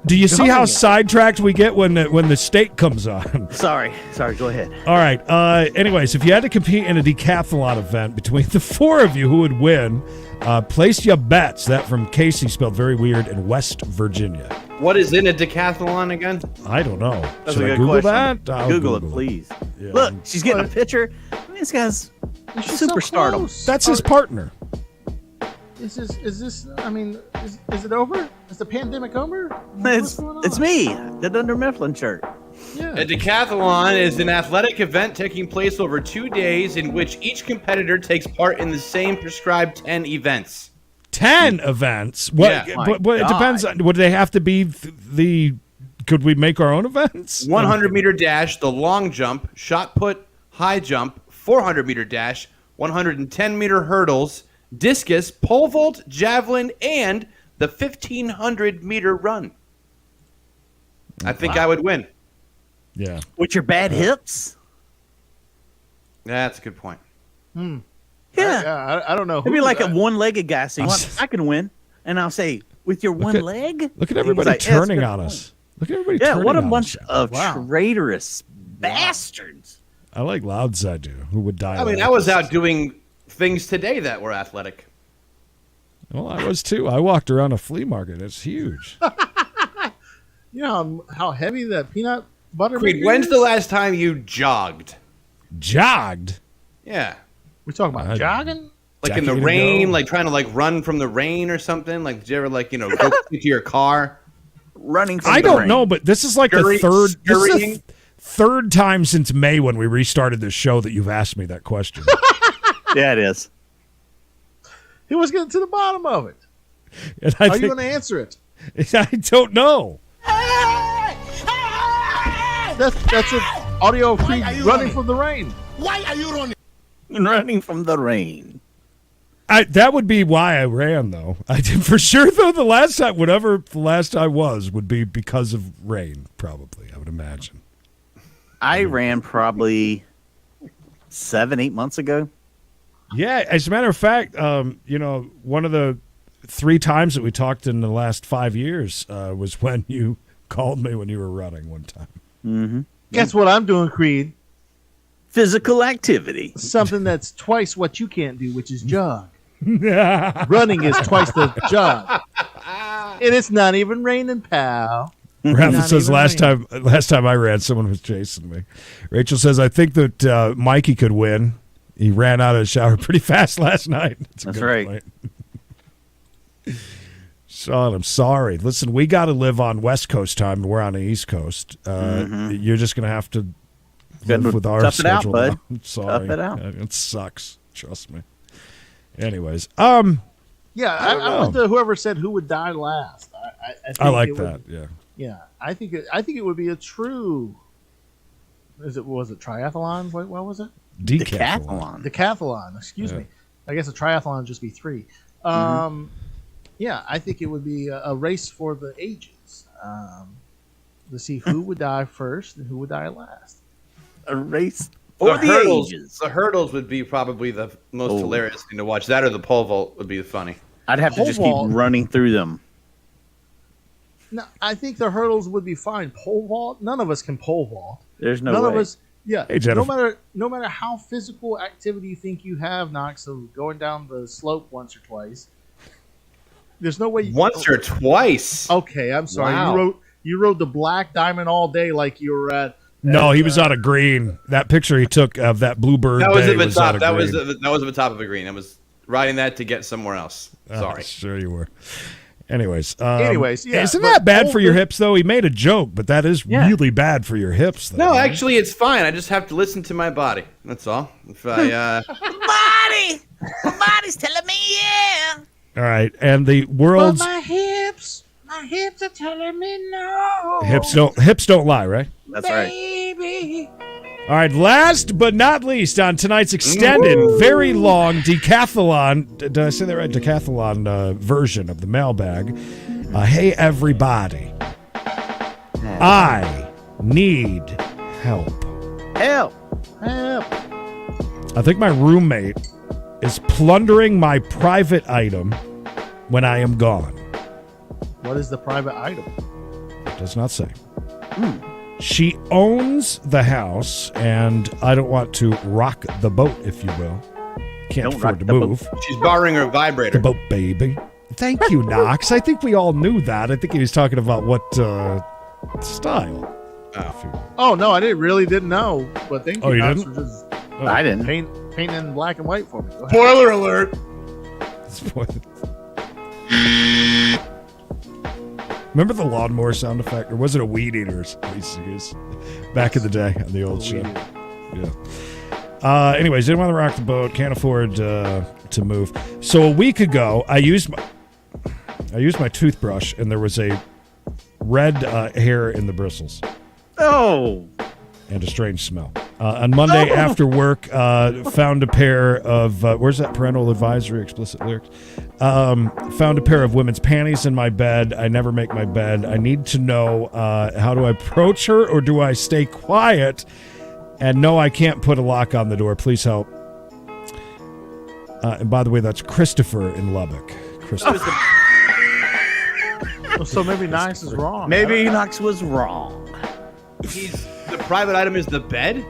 Do you see how
Going.
sidetracked we get when the steak comes on?
Sorry, go ahead.
All right. Anyways, if you had to compete in a decathlon event between the four of you, who would win? Place your bets. That from Casey, spelled very weird, in West Virginia.
What is in a decathlon again?
I don't know.
That's
Should
a
I
good
Google
question.
that? I'll
Google it, please.
Yeah.
Look, she's getting a picture. This guy's
She's so
superstardom.
close.
That's his partner.
Is this? I mean, is it over? Is the pandemic over? What's
It's,
going on?
it's me, the Dunder Mifflin shirt.
Yeah.
A decathlon is an athletic event taking place over 2 days in which each competitor takes part in the same prescribed 10 events.
10 events? What?
Yeah.
But it depends. Would they have to be the? Could we make our own events?
100-meter dash, the long jump, shot put, high jump, 400-meter dash, 110-meter hurdles, discus, pole vault, javelin, and the 1,500-meter run. I think I would win.
Yeah.
With your bad hips?
That's a good point.
Yeah.
I don't know.
It'd be like a one-legged guy saying, well, I can win. And I'll say, with your one leg?
Look at everybody
He's like, "Yeah,
turning
it's
on
good
us. Look at everybody
Yeah,
turning
what a
on
bunch
us.
of traitorous bastards.
I like louds I do. Who would die?
I mean, I was out doing things today that were athletic.
Well, I was too. I walked around a flea market. It's huge.
You know how heavy that peanut butter
Creed,
maker
when's
is?
the last time you jogged?
Jogged?
Yeah.
We're talking about jogging?
Like in the
Decade
rain,
ago.
like trying to like run from the rain or something? Like, did you ever like, go into your car?
Running from
I
the
don't
rain.
know, but this is like
Scurry-
the third. This is the
scurrying?
third time since May when we restarted this show that you've asked me that question.
Yeah, it is.
He was getting to the bottom of it.
And I
How are you
think-
going to answer it?
I don't know.
That's an audio of Creed running from the rain.
Why are you running?
Running from the rain.
That would be why I ran, though. I did for sure, though. The last time, whatever the last time was, would be because of rain. Probably, I would imagine.
I ran probably 7-8 months ago.
Yeah, as a matter of fact, one of the 3 times that we talked in the last 5 years was when you called me when you were running one time.
Mm-hmm.
Guess what I'm doing, Creed?
Physical activity.
Something that's twice what you can't do, which is jog. Running is twice the jog. And it's not even raining, pal.
Rafa
Not
says
even
last time I ran, someone was chasing me. Rachel says, I think that Mikey could win. He ran out of the shower pretty fast last night.
That's right.
Point. Sean, I'm sorry. Listen, we got to live on West Coast time, and we're on the East Coast. You're just going to have to live with our
Tough it out,
schedule.
bud.
now. Sorry.
Tough it out.
It sucks. Trust me. Anyways,
Yeah, I went to whoever said who would die last. I think
I like
it
that.
would-
Yeah.
Yeah, I think it would be a true. Was it triathlon? What was it?
Decathlon.
Decathlon. Excuse me. I guess a triathlon would just be 3. Yeah, I think it would be a race for the ages to see who would die first and who would die last.
A race
The
for the
hurdles,
ages.
the hurdles would be probably the most hilarious thing to watch. That or the pole vault would be funny.
I'd have to
Pole
just
vault.
keep running through them.
No, I think the hurdles would be fine. Pole vault, none of us can pole vault.
There's no
None
way.
of us. Yeah,
Hey, Jennifer.
no matter how physical activity you think you have, Knox, of going down the slope once or twice, there's no way.
Once or twice.
Okay, I'm sorry.
Wow.
You rode the Black Diamond all day like you were at.
No, he was on a green. That picture he took of that bluebird
That was
day
at the
was on
top.
a
That
green.
was at the top of a green. I was riding that to get somewhere else. Sorry.
Sure you were. Anyways,
yeah,
isn't
but
that bad
pole
for your
vault-
hips though? He made a joke, but that is really bad for your hips. Though,
No,
right?
actually, it's fine. I just have to listen to my body. That's all. If I,
Body! My body's telling me yeah.
All right, and the world's
my hips are telling me no.
hips don't lie, right?
That's right.
Baby.
All right, last but not least on tonight's extended, very long decathlon, did I say that right? Decathlon version of the mailbag. Hey, everybody. I need help.
Help.
I think my roommate is plundering my private item when I am gone.
What is the private item?
It does not say. She owns the house, and I don't want to rock the boat, if you will. Can't
Don't
afford
rock
to
the boat.
move.
she's borrowing her
The
vibrator.
boat, baby. Thank you, Knox. I think we all knew that. I think he was talking about what style.
Oh no, I really didn't know. But thank you,
Oh, you
Knox,
didn't?
for just
I didn't.
painting in black and white for me. Go ahead.
Spoiler alert.
Remember the lawnmower sound effect? Or was it a weed eater we used to use back in the day on the old show? Yeah. Anyways, didn't want to rock the boat. Can't afford to move. So a week ago, I used my toothbrush, and there was a red hair in the bristles.
Oh.
And a strange smell. On Monday after work, found a pair of, where's that parental advisory, explicit lyrics? Found a pair of women's panties in my bed. I never make my bed. I need to know, how do I approach her, or do I stay quiet? And no, I can't put a lock on the door. Please help. And by the way, that's Christopher in Lubbock. Christopher.
So maybe Knox is wrong.
Maybe Knox was wrong.
The private item is the bed?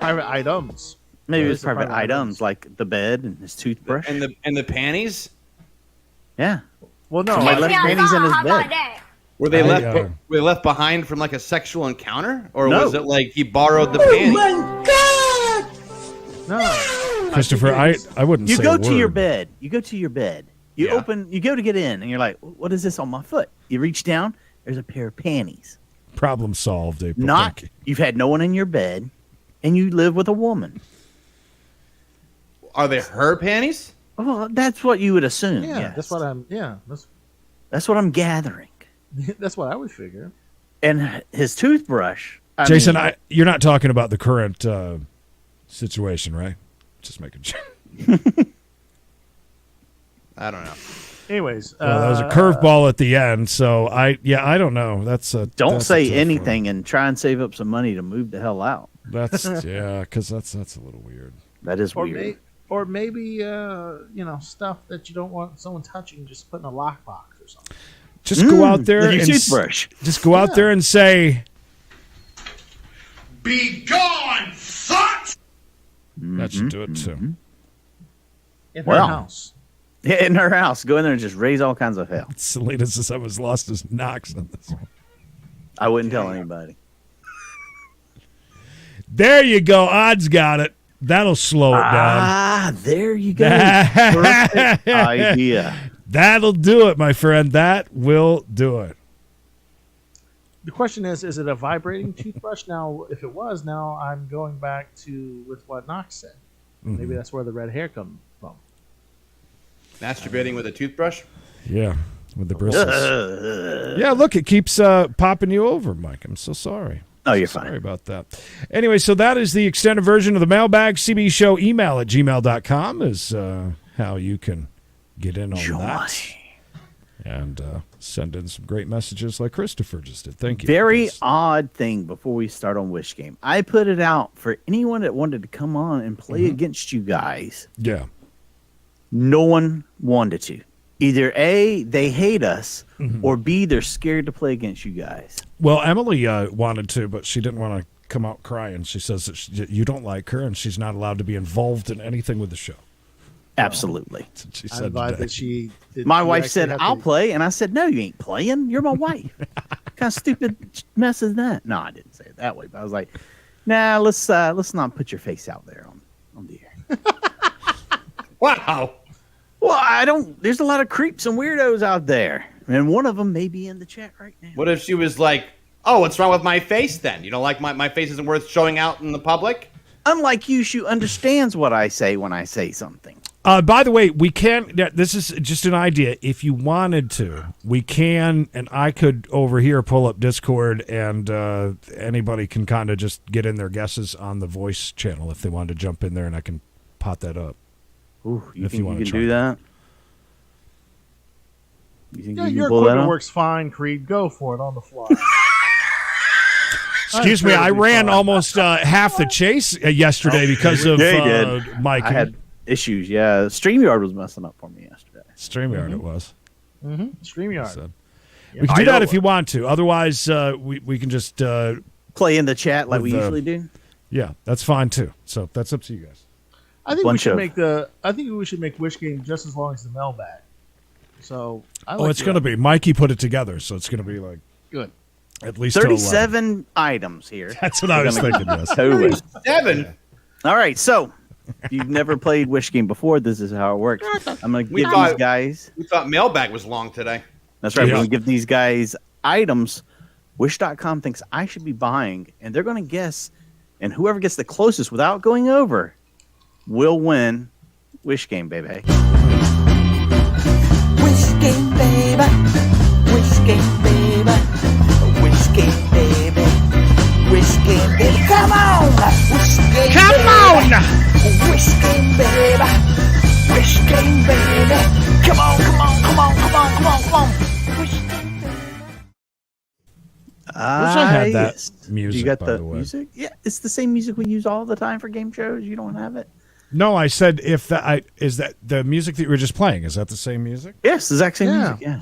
Private items.
Maybe it's private items like the bed and his toothbrush.
And the panties?
Yeah.
Well, no.
Somebody left panties in his bed.
Were they left behind from like a sexual encounter? Or was it like he borrowed the panties?
Oh my God!
No.
Christopher, I wouldn't say
You go
a
to
word.
your bed. You go to your bed. You go to get in, and you're like, what is this on my foot? You reach down, there's a pair of panties.
Problem solved, April. Thank you.
You've had no one in your bed, and you live with a woman.
Are they her panties?
Well, that's what you would assume.
Yeah,
yes.
that's what I'm. Yeah,
That's what I'm gathering.
that's what I would figure.
And his toothbrush.
Jason, you're not talking about the current situation, right? Just making sure.
I don't know.
Anyways,
Well, that was a curveball at the end, so I don't know.
Don't
that's
say
a tough
anything and try and save up some money to move the hell out.
That's because that's a little weird.
That is
or
weird.
or maybe stuff that you don't want someone touching, just put in a lockbox or something.
Just go out there
your
and
toothbrush.
Just go out there and say,
Be gone, thought!
that should do it too.
In
Well.
her house.
Yeah, in her house. Go in there and just raise all kinds of hell.
Selena says I was lost as Knox on this one.
I wouldn't tell anybody.
There you go. Odds got it. That'll slow it down.
Ah, there you go. Perfect idea.
That'll do it, my friend. That will do it.
The question is it a vibrating toothbrush? Now, if it was, now I'm going back with what Knox said. Maybe that's where the red hair comes from.
Masturbating with a toothbrush?
Yeah, with the bristles. Yeah, look, it keeps popping you over, Mike. I'm so sorry.
Oh, you're
Sorry
fine.
about that. Anyway, so that is the extended version of the Mailbag. CB Show email at gmail.com is how you can get in on that. And send in some great messages like Christopher just did. Thank you.
Very odd thing before we start on Wish Game. I put it out for anyone that wanted to come on and play against you guys.
Yeah.
No one wanted to. Either A, they hate us, or B, they're scared to play against you guys.
Well, Emily wanted to, but she didn't want to come out crying. She says that you don't like her, and she's not allowed to be involved in anything with the show.
Absolutely.
That's what she
I'm
said
glad
today.
that she did.
My
she
wife
actually
said,
had
I'll
to-
play. And I said, no, you ain't playing. You're my wife. What kind of stupid mess is that? No, I didn't say it that way. But I was like, nah, let's not put your face out there on the air.
Wow.
Well, there's a lot of creeps and weirdos out there. And one of them may be in the chat right now.
What if she was like, oh, what's wrong with my face then? You don't like my face isn't worth showing out in the public?
Unlike you, she understands what I say when I say something.
By the way, we can. This is just an idea. If you wanted to, we can, and I could over here pull up Discord, and anybody can kind of just get in their guesses on the voice channel if they wanted to jump in there, and I can pot that up.
Ooh, you
If
think
you wanna
you can
try.
do that? You think
Yeah,
you
your
can pull that
equipment
off?
works fine, Creed. Go for it on the fly.
Excuse me, I
it'll be
ran
fine.
almost half the chase yesterday because of
Yeah, you did.
Mikey.
I had issues. Yeah, StreamYard was messing up for me yesterday.
StreamYard it was.
StreamYard.
So. We can do
I
that
know.
if you want to. Otherwise, we can just
Play in the chat like
With
we
the-
usually do.
yeah, that's fine too. So that's up to you guys.
I think we
Bunch
should
of-
I think we should make Wish Game just as long as the mailbag. So
Oh, it's going to be. Mikey put it together, so it's going to be like
good.
at least till 11.
37 items here.
That's what I was thinking, yes.
Totally.
7.
All right, so if you've never played Wish Game before, this is how it works. I'm going to give these
thought-
guys.
We thought mailbag was long today.
That's right.
Yeah.
When we give these guys items, Wish.com thinks I should be buying, and they're going to guess, and whoever gets the closest without going over will win Wish game, baby.
Wish game, baby. Wish game, baby. Wish game, baby. Wish game, baby. Come on. Wish game,
Come on!
Wish game, baby. Wish game, baby. Come on, come on, come on, come on, come on, come on. Wish game, baby.
Wish I had that
Yes.
music,
You got
by
the
the way.
music? Yeah, it's the same music we use all the time for game shows. You don't have it?
No, I said if that is that the music that you were just playing. Is that the same music?
Yes, the exact same
Yeah.
music. Yeah,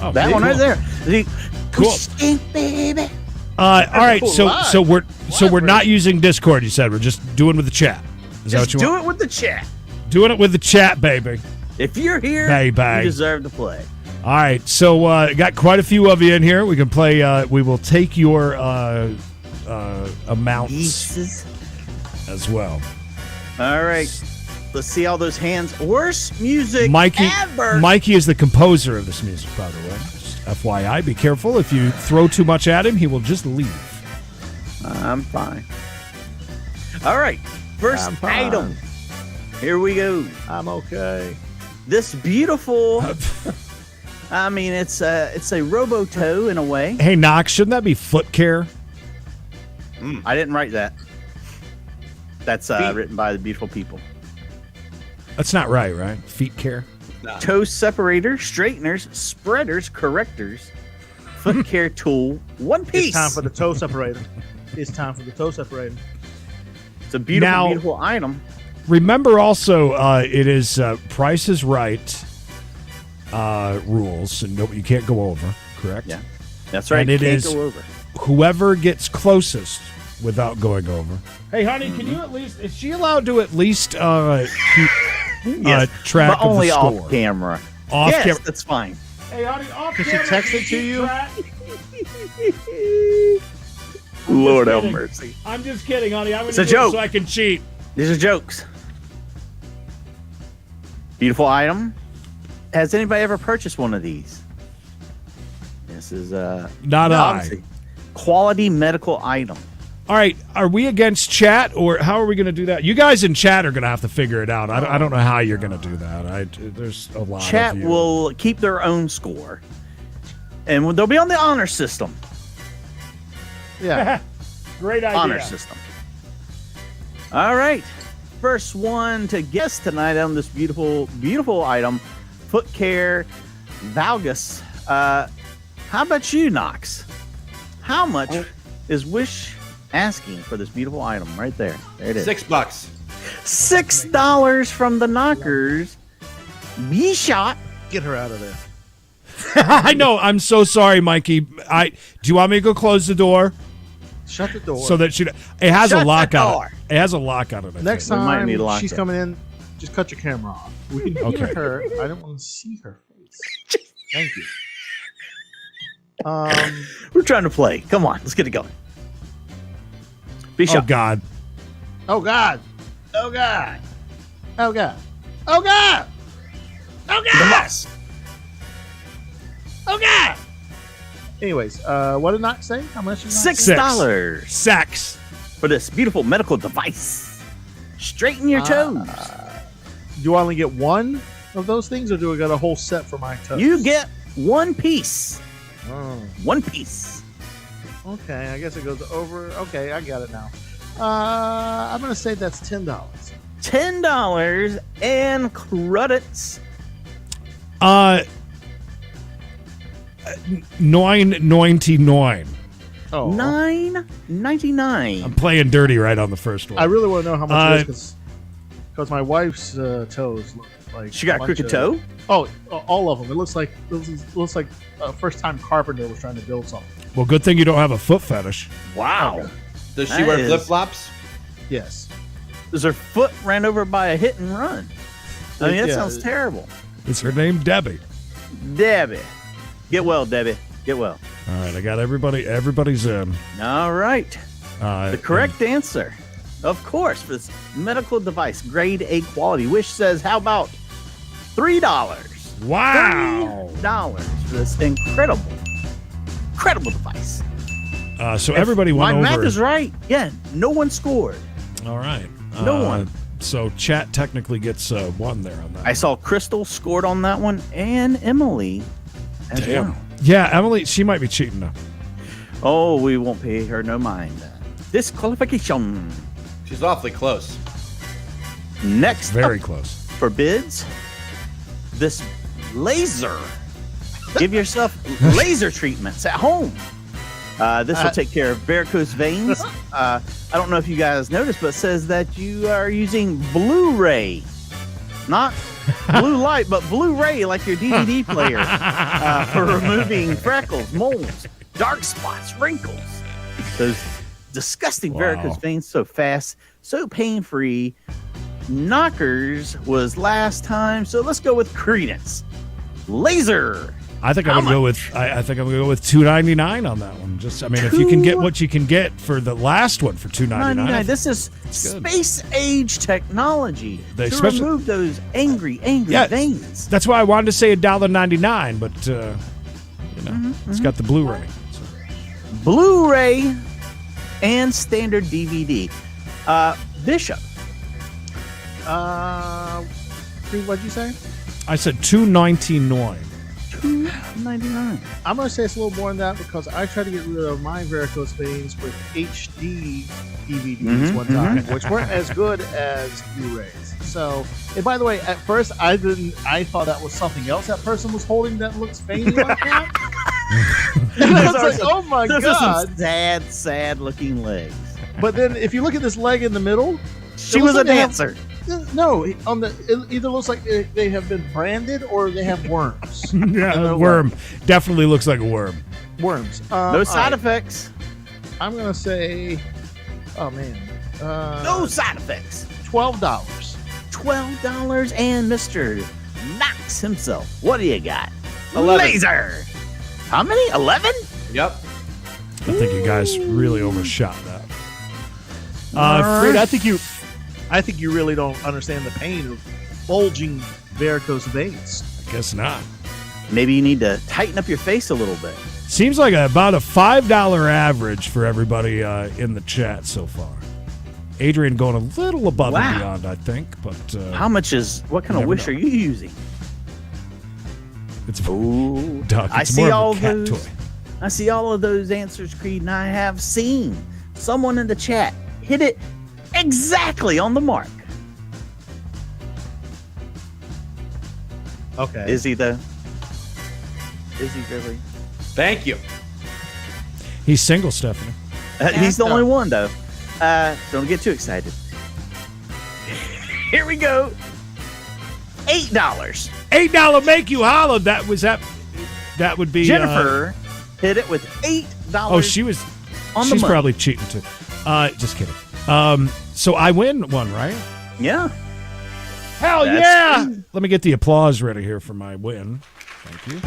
Oh,
that
cool.
one right there. The
Cool.
Wish game, baby.
All right,
cool
so
live.
we're not using Discord. You said we're just doing with the chat. Is that
Just
what you
do
want?
it with the chat.
Doing it with the chat, baby.
If you're here,
Mailbag.
you deserve to play.
All right, so got quite a few of you in here. We can play. We will take your amounts
Yeeses.
as well.
All right. Let's see all those hands. Worst music
Mikey
ever.
is the composer of this music, by the way. Just FYI, be careful. If you throw too much at him, he will just leave.
I'm fine. All right. First
I'm fine.
item. Here we go.
I'm okay.
This beautiful. I mean, it's a robo-toe in a way.
Hey, Knox, shouldn't that be foot care?
I didn't write that. That's written by the beautiful people.
That's not right? Feet care?
Toe separator, straighteners, spreaders, correctors, foot care tool, one piece.
It's time for the toe separator. It's time for the toe separator.
It's a beautiful,
Now-
beautiful item.
Remember also, it is Price is Right rules, and you can't go over, correct?
Yeah, that's right.
And it
Can't
is-
go over.
Whoever gets closest without going over. Hey, honey, can you at least? Is she allowed to at least keep
Yes,
track
but only
of the score?
off camera.
Off
Yes,
camera.
that's fine.
Hey, honey, off
Can she
camera.
text
can
it to
keep
you?
track?
Lord have
kidding.
mercy.
I'm just kidding, honey. I'm
It's
going
a
to do it
joke.
so I can cheat.
These are jokes. Beautiful item. Has anybody ever purchased one of these? This is
Not I.
obviously quality medical item.
All right, are we against chat, or how are we going to do that? You guys in chat are going to have to figure it out. I don't know how you're going to do that. There's a lot
Chat
of you.
will keep their own score, and they'll be on the honor system.
Yeah.
Great idea.
Honor system. All right. First one to guess tonight on this beautiful, beautiful item, foot care valgus. How about you, Knox? How much is Wish asking for this beautiful item right there? There it is.
$6.
$6 from the Knockers. B shot.
Get her out of there.
I know. I'm so sorry, Mikey. Do you want me to go close the door
Shut the door.
so that she? It has
Shut
a lock
the
on
door.
it. It has a lock on it. I
Next
think.
We might
time
need to lock
she's
it.
coming in, just cut your camera off. We can hear
Okay.
her. I don't want to see her face. Thank you.
We're trying to play. Come on, let's get it going. B
Oh
shot.
God.
Oh God. Oh God. Oh God. Oh God. Oh
The
God.
boss.
Oh God. Anyways, what did Knox say? How much? Did Knox say?
$6
Sex.
for this beautiful medical device. Straighten your toes.
Do I only get one of those things, or do I get a whole set for my toes?
You get one piece.
Oh,
One piece.
okay. I guess it goes over. Okay, I got it now. I'm gonna say that's $10.
$10 and credits.
$9.99.
Oh,
$9.99.
I'm playing dirty right on the first one.
I really want to know how much it is because my wife's toes look like
She got a
bunch
crooked
of-
toe?
Oh, all of them. It looks like a first time carpenter was trying to build something.
Well, good thing you don't have a foot fetish.
Wow.
Does she
That
wear
is-
flip flops?
Yes.
Is her foot ran over by a hit and run? I mean, that
Yeah.
sounds terrible.
Is her name Debbie?
Debbie. Get well, Debbie. Get well.
All right, I got everybody. Everybody's in.
All right.
The
The correct answer, of course, for this medical device, grade A quality. Wish says, how about $3?
Wow.
$30 for this incredible device.
So everybody went
My
over.
math is right. Yeah, no one scored.
All right.
No one.
So chat technically gets one there on that.
I saw Crystal scored on that one, and Emily as
Damn.
well.
Yeah, Emily, she might be cheating now.
Oh, we won't pay her no mind. Disqualification.
She's awfully close.
Next
Very
up
close.
for bids, this laser. Give yourself laser treatments at home. This will take care of varicose veins. I don't know if you guys noticed, but it says that you are using Blu-ray. Not blue light, but Blu-ray like your DVD player for removing freckles, moles, dark spots, wrinkles. Those disgusting varicose veins so fast, so pain-free. Knockers was last time, so let's go with Creedence. Laser.
I think I'm gonna go with I think I'm gonna go with $2.99 on that one. Just if you can get what you can get for the last one for $2.99.
This is space age technology
They
to
especially-
remove those angry veins.
That's why I wanted to say $1.99, but it's got the Blu-ray. So.
Blu-ray and standard DVD. Bishop.
What'd you say?
I said $2.99.
$2.99.
I'm going to say it's a little more than that because I tried to get rid of my varicose veins with HD DVDs one time, which weren't as good as Blu-rays. So, and by the way, at first I thought that was something else that person was holding that looks veiny like that. And I was like, oh my
Those are
God.
some sad looking legs.
But then if you look at this leg in the middle,
She
it
was
looks
a
like they have-
dancer.
No, it either looks like they have been branded or they have worms.
Yeah, a worm. Definitely looks like a worm.
Worms.
No side effects.
I'm gonna say, oh man,
No side effects.
$12.
$12 and Mr. Knox himself. What do you got?
11.
Laser. How many? 11?
Yep.
I think you guys really overshot that.
Fred, I think you really don't understand the pain of bulging varicose veins.
I guess not.
Maybe you need to tighten up your face a little bit.
Seems like about a $5 average for everybody in the chat so far. Adrian going a little above and beyond, I think, but
How much is, what kind of
never
wish
know.
are you using?
it's
Ooh.
Duck.
I
It's
see
more
all
of a cat
those.
toy.
I see all of those answers, Creed, and I have seen someone in the chat hit it exactly on the mark.
Okay.
Is he though? Is he really?
Thank you.
He's single, Stephanie.
He's the only one though. Don't get too excited. Here we go. $8.
$8 make you holler. That would be
Jennifer hit it with $8.
oh, she was.
on the
She's
money.
probably cheating too. Just kidding. So I win one, right?
Yeah.
Hell
That's
yeah!
true.
Let me get the applause ready here for my win. Thank you.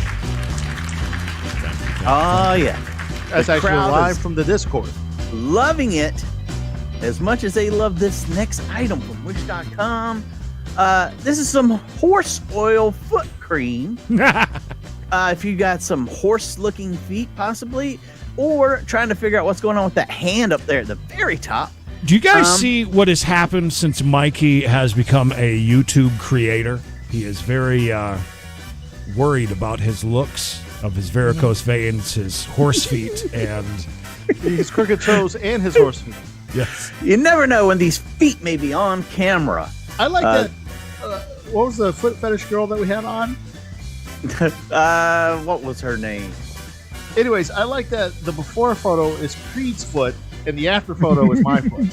Oh yeah.
That's
The
actually
crowd
live
is
from the Discord.
loving it as much as they love this next item from Wish.com. This is some horse oil foot cream. If you got some horse-looking feet, possibly, or trying to figure out what's going on with that hand up there at the very top.
Do you guys see what has happened since Mikey has become a YouTube creator? He is very worried about his looks, of his varicose veins, his horse feet, and
His crooked toes and his horse feet.
yes,
You never know when these feet may be on camera.
I like that. What was the foot fetish girl that we had on?
What was her name?
Anyways, I like that the before photo is Creed's foot and the after photo is my foot.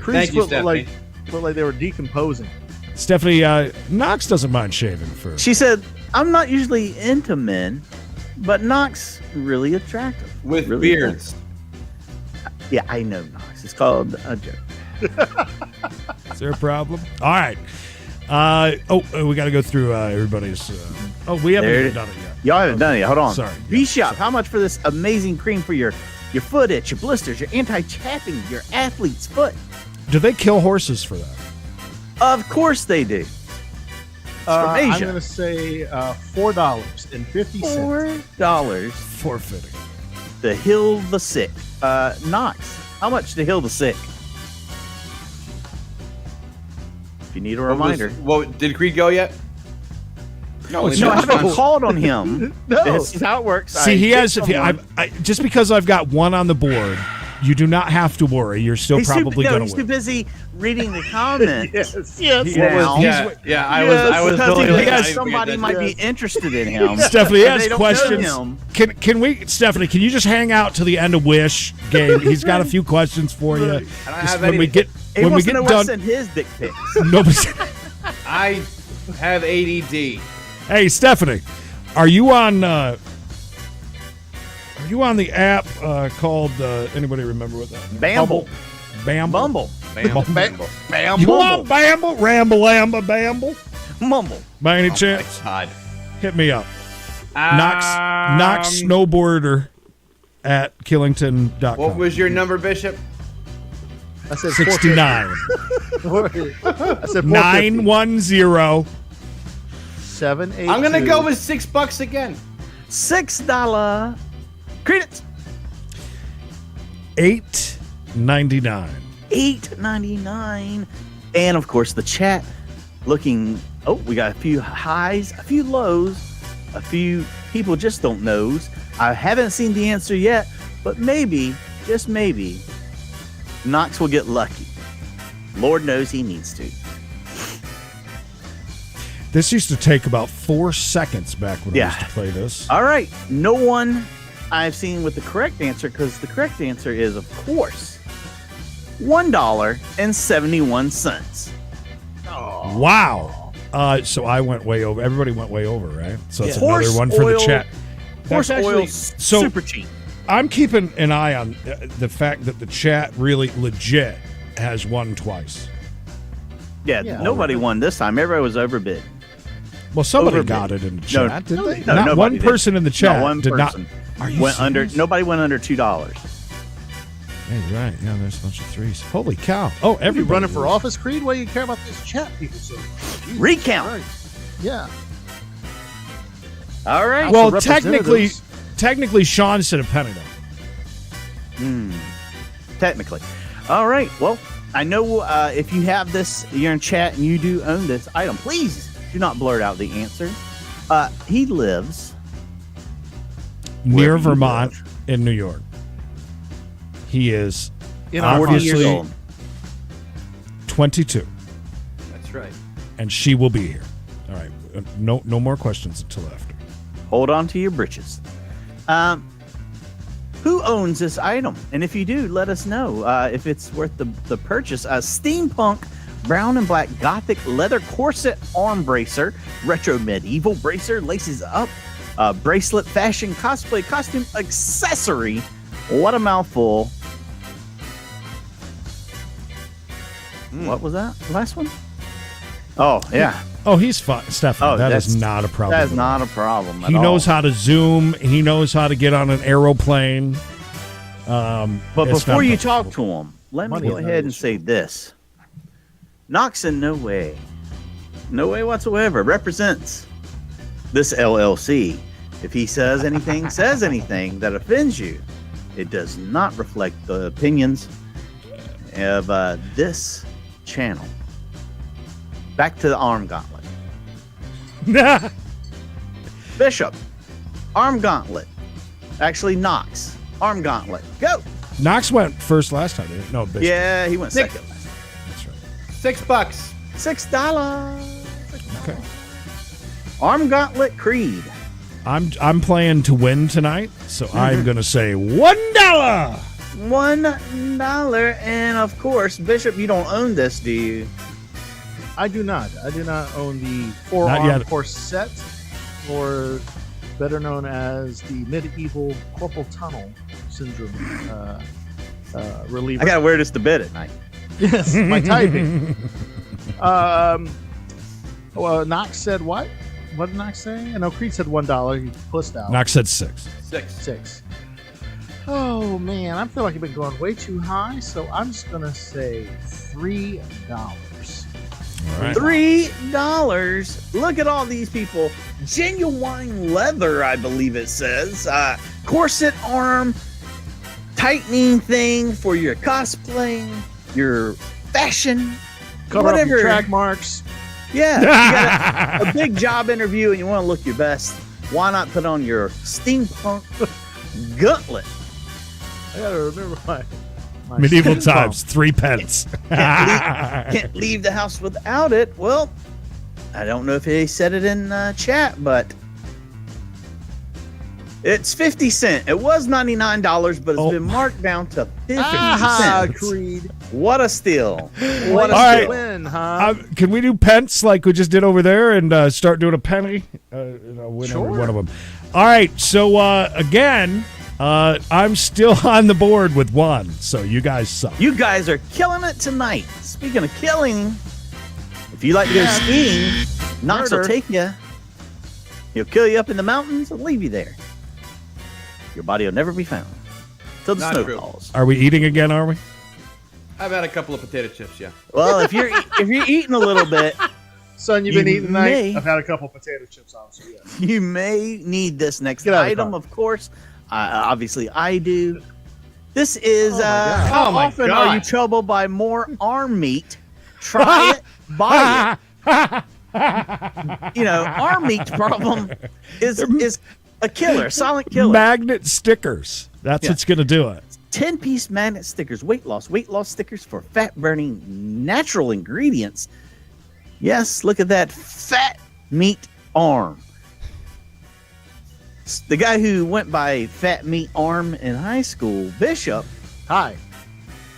Creed's
Thank you,
foot looked like they were decomposing.
Stephanie Knox doesn't mind shaving for.
She said, "I'm not usually into men, but Knox really attractive
With
really
beards.
attractive." Yeah, I know Knox. It's called a joke.
Is there a problem? All right. We got to go through everybody's. We haven't
There it
even
is.
done it yet.
Y'all haven't done it yet. Hold on.
Sorry.
B-Shop, how much for this amazing cream for your foot itch, your blisters, your anti-chapping, your athlete's foot?
Do they kill horses for that?
Of course they do. from Asia.
I'm going to say $4.50.
$4
Forfeiting.
to heal the sick. Knox, how much to heal the sick? If you need a reminder.
Did Creed go yet?
No, it's
No, I
not.
haven't called on him.
No.
This is how it works.
See,
I
he
pick
has. If he,
someone.
just because I've got one on the board, you do not have to worry. You're still probably going
he's
to
too
win.
busy reading the comments.
Yes.
Now.
I was
because
totally
he
guys-
has somebody might be interested in him.
Stephanie
and they
has
don't know
questions.
him.
Can we, Stephanie? Can you just hang out to the end of Wish game? He's got a few questions for you.
I don't
Just
have
when we
anything.
get
He
when we
wants to
get
know
done.
what's in his dick pics.
Nobody.
I have ADD.
Hey, Stephanie, are you on the app called? Anybody remember what that?
Bumble.
Bumble.
Bumble.
You want Bamble? Ramble, Amba, Bamble?
Mumble.
By any chance?
God.
Hit me up. Knox Snowboarder at Killington.com.
What was your number, Bishop?
I said
69
I said
910
782.
I'm gonna go with $6 again.
$6 credits.
$8.99.
$8.99. And of course the chat looking, we got a few highs, a few lows, a few people just don't knows. I haven't seen the answer yet, but maybe, just maybe, Knox will get lucky. Lord knows he needs to.
This used to take about 4 seconds back when I
Yeah.
used to play this.
All right, no one I've seen with the correct answer, because the correct answer is, of course, $1.71.
Wow. So I went way over. Everybody went way over, right? So it's
Horse
another one for
oil-
the chat.
Horse
That's
oil,
actually- so-
super cheap.
I'm keeping an eye on the fact that the chat really legit has won twice.
Yeah, nobody won this time. Everybody was overbid.
Well, somebody
Overbid.
got it in the
No,
chat, did
no,
they?
no,
Not
nobody
one
did.
person in the chat
Not one
did
person.
not. Are you
Went under.
serious?
Nobody went under $2.
Hey, right. Yeah, there's a bunch of threes. Holy cow. Oh,
You
everybody
running for office, Creed? Why do you care about this chat people so much? Jesus
Recount.
Christ. Yeah.
All right.
Well,
House of
technically,
Representatives.
Sean said a penny though.
Technically. All right. Well, I know if you have this, you're in chat and you do own this item, please do not blurt out the answer. He lives
Near
Wherever you
Vermont
live.
in New York. He is
In our
40 years
obviously
old.
22,
That's right.
and she will be here. All right. No more questions until after.
Hold on to your britches. Who owns this item? And if you do, let us know if it's worth the purchase. A steampunk brown and black gothic leather corset arm bracer, retro medieval bracer, laces up, bracelet, fashion, cosplay, costume, accessory. What a mouthful. What was that? The last one? Oh, yeah.
Oh, he's fine, Stefan. That is not a problem.
That is not a problem.
He knows how to zoom. He knows how to get on an aeroplane.
But
it's
before
not
you
a
talk to him, let me
Money
go
is
ahead
not
and say this. Knox in no way whatsoever represents this LLC. If he says anything, that offends you, it does not reflect the opinions of this channel. Back to the arm gauntlet. Bishop, arm gauntlet. Actually, Knox, arm gauntlet. Go.
Knox went first last time, didn't he? No, Bishop.
Yeah, he went
Nick.
second.
That's right.
$6.
$6.
Okay.
Arm gauntlet Creed.
I'm playing to win tonight, so I'm going to say $1.
$1. And of course, Bishop, you don't own this, do you?
I do not. I do not own the
Not
forearm
yet.
corset, or better known as the medieval carpal tunnel syndrome reliever.
I gotta wear this to bed at night.
Yes, my typing. Well, Knox said what? What did Knox say? I know Creed said $1. He pussed out.
Knox said 6.
6. Oh man, I feel like I've been going way too high, so I'm just gonna say $3.
All right.
$3. Look at all these people. Genuine leather, I believe it says. Corset arm, tightening thing for your cosplaying, your fashion,
Cover up
whatever.
your track marks.
Yeah, you got a big job interview and you want to look your best. Why not put on your steampunk gauntlet?
I gotta remember my
Medieval
steampunk.
times, 3 pence.
Can't leave the house without it. Well, I don't know if he said it in chat, but it's 50 cents. It was $99, but it's been marked down to 50 cents.
Creed.
What a steal.
What a
All right.
win, huh?
Can we do pence like we just did over there and start doing a penny? Win
Sure.
every one of them. All right. So, again, I'm still on the board with 1. So you guys suck.
You guys are killing it tonight. Speaking of killing, if you like to go skiing, Knox will
Murder.
take you. He'll kill you up in the mountains and leave you there. Your body will never be found till the
Not
snow
true.
falls.
Are we eating again, are we?
I've had a couple of potato chips, yeah.
Well, if you're eating a little bit,
Son, you've been
You
eating tonight.
may.
I've had a couple potato chips on, so yes.
you may need this next
Get out of the
item.
car.
Of course, obviously I do. This is
God.
how
Oh my
often are you
God.
troubled by more arm meat? Try it, buy it. Arm meat problem is a killer, silent killer.
Magnet stickers. That's
Yeah.
what's going to do it.
10-piece magnet stickers, weight loss stickers for fat burning natural ingredients. Yes, look at that fat meat arm. The guy who went by fat meat arm in high school, Bishop,
Hi.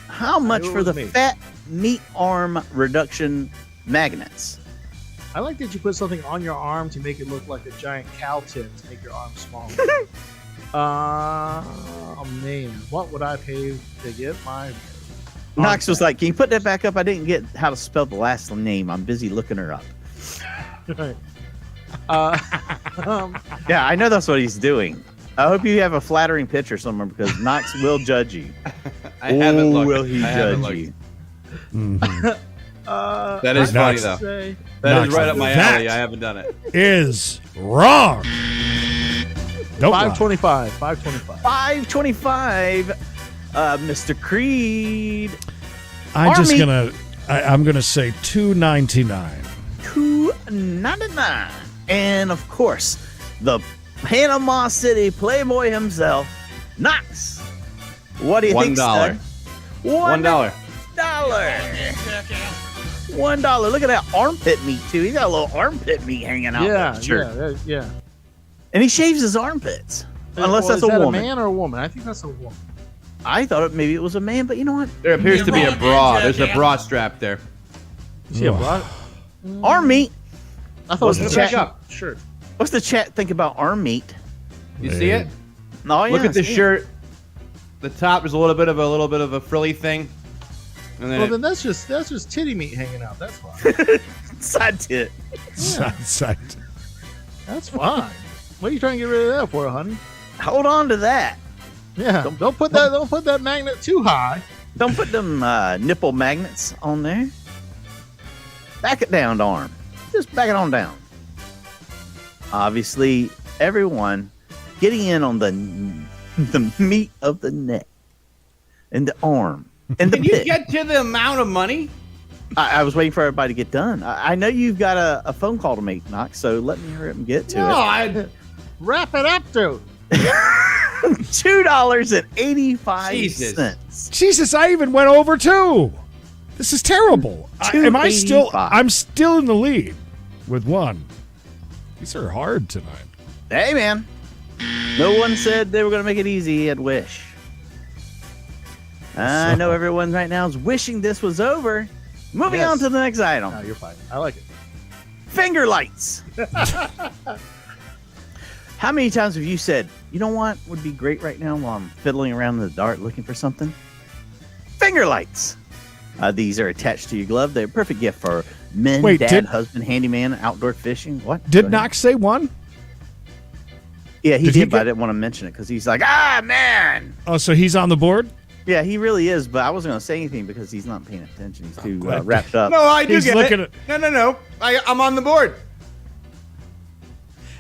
how much
knew it
for
was
the
me.
fat meat arm reduction magnets?
I like that you put something on your arm to make it look like a giant cow tip to make your arm smaller. Man, what would I pay to get my
Knox was like, "Can you put that back up? I didn't get how to spell the last name. I'm busy looking her up."
Right.
Yeah, I know that's what he's doing. I hope you have a flattering picture somewhere because Knox will judge you.
I haven't looked.
Will he
I haven't
judge
looked.
you?
That is funny,
Knox.
though.
say,
That is
Knox.
right up my
That
alley. I haven't done it.
Is wrong. Don't lie.
525. 525.
525, Mr. Creed.
I'm just
Army.
I'm gonna say $2.99.
$2.99. And of course, the Panama City Playboy himself, Knox. What do you think,
$1.
stud?
$1.
$1. Look at that armpit meat, too. He's got a little armpit meat hanging out.
Yeah,
there. Sure.
yeah.
And he shaves his armpits. Unless
Well,
that's
is that
a woman.
a man or a woman? I think that's a woman.
I thought maybe it was a man, but you know what?
There appears to be a bra. There's a bra strap there.
Is he a
Ugh.
broad?
Arm meat.
I thought it was
What's
a
the
back
chat?
up. Sure.
What's the chat think about arm meat?
You see it?
Oh, yeah,
Look at the
I see it.
shirt. The top is a little bit of a frilly thing, and then
Well,
it-
then that's just titty meat hanging out. That's fine.
Side tit.
Sight.
That's fine. What are you trying to get rid of that for, honey?
Hold on to that.
Yeah. Don't put that magnet too high.
Don't put them nipple magnets on there. Back it down, arm. Just back it on down. Obviously, everyone getting in on the meat of the neck and the arm and the
Can you
pit.
get to the amount of money?
I was waiting for everybody to get done. I know you've got a phone call to make, Knox, so let me hurry up and get to
No,
it.
I.
Wrap it up, dude.
$2.85.
Jesus, I even went over too. This is terrible. Am I still?
$2.85.
I'm still in the lead with 1. These are hard tonight.
Hey, man. No one said they were going to make it easy at Wish. I know everyone right now is wishing this was over. Moving
Yes.
on to the next item.
No, you're fine. I like it.
Finger lights. How many times have you said, you know what would be great right now while I'm fiddling around in the dark looking for something? Finger lights. These are attached to your glove. They're a perfect gift for men,
Wait,
dad,
did-
husband, handyman, outdoor fishing. What? Go
Did
ahead.
Knox say 1?
Yeah, he
did
did,
he
but I
get-
didn't want to mention it because he's like, ah, man.
Oh, so he's on the board?
Yeah, he really is, but I wasn't going to say anything because he's not paying attention. He's too wrapped up.
No, I do
He's
get
looking
it. No. I'm on the board.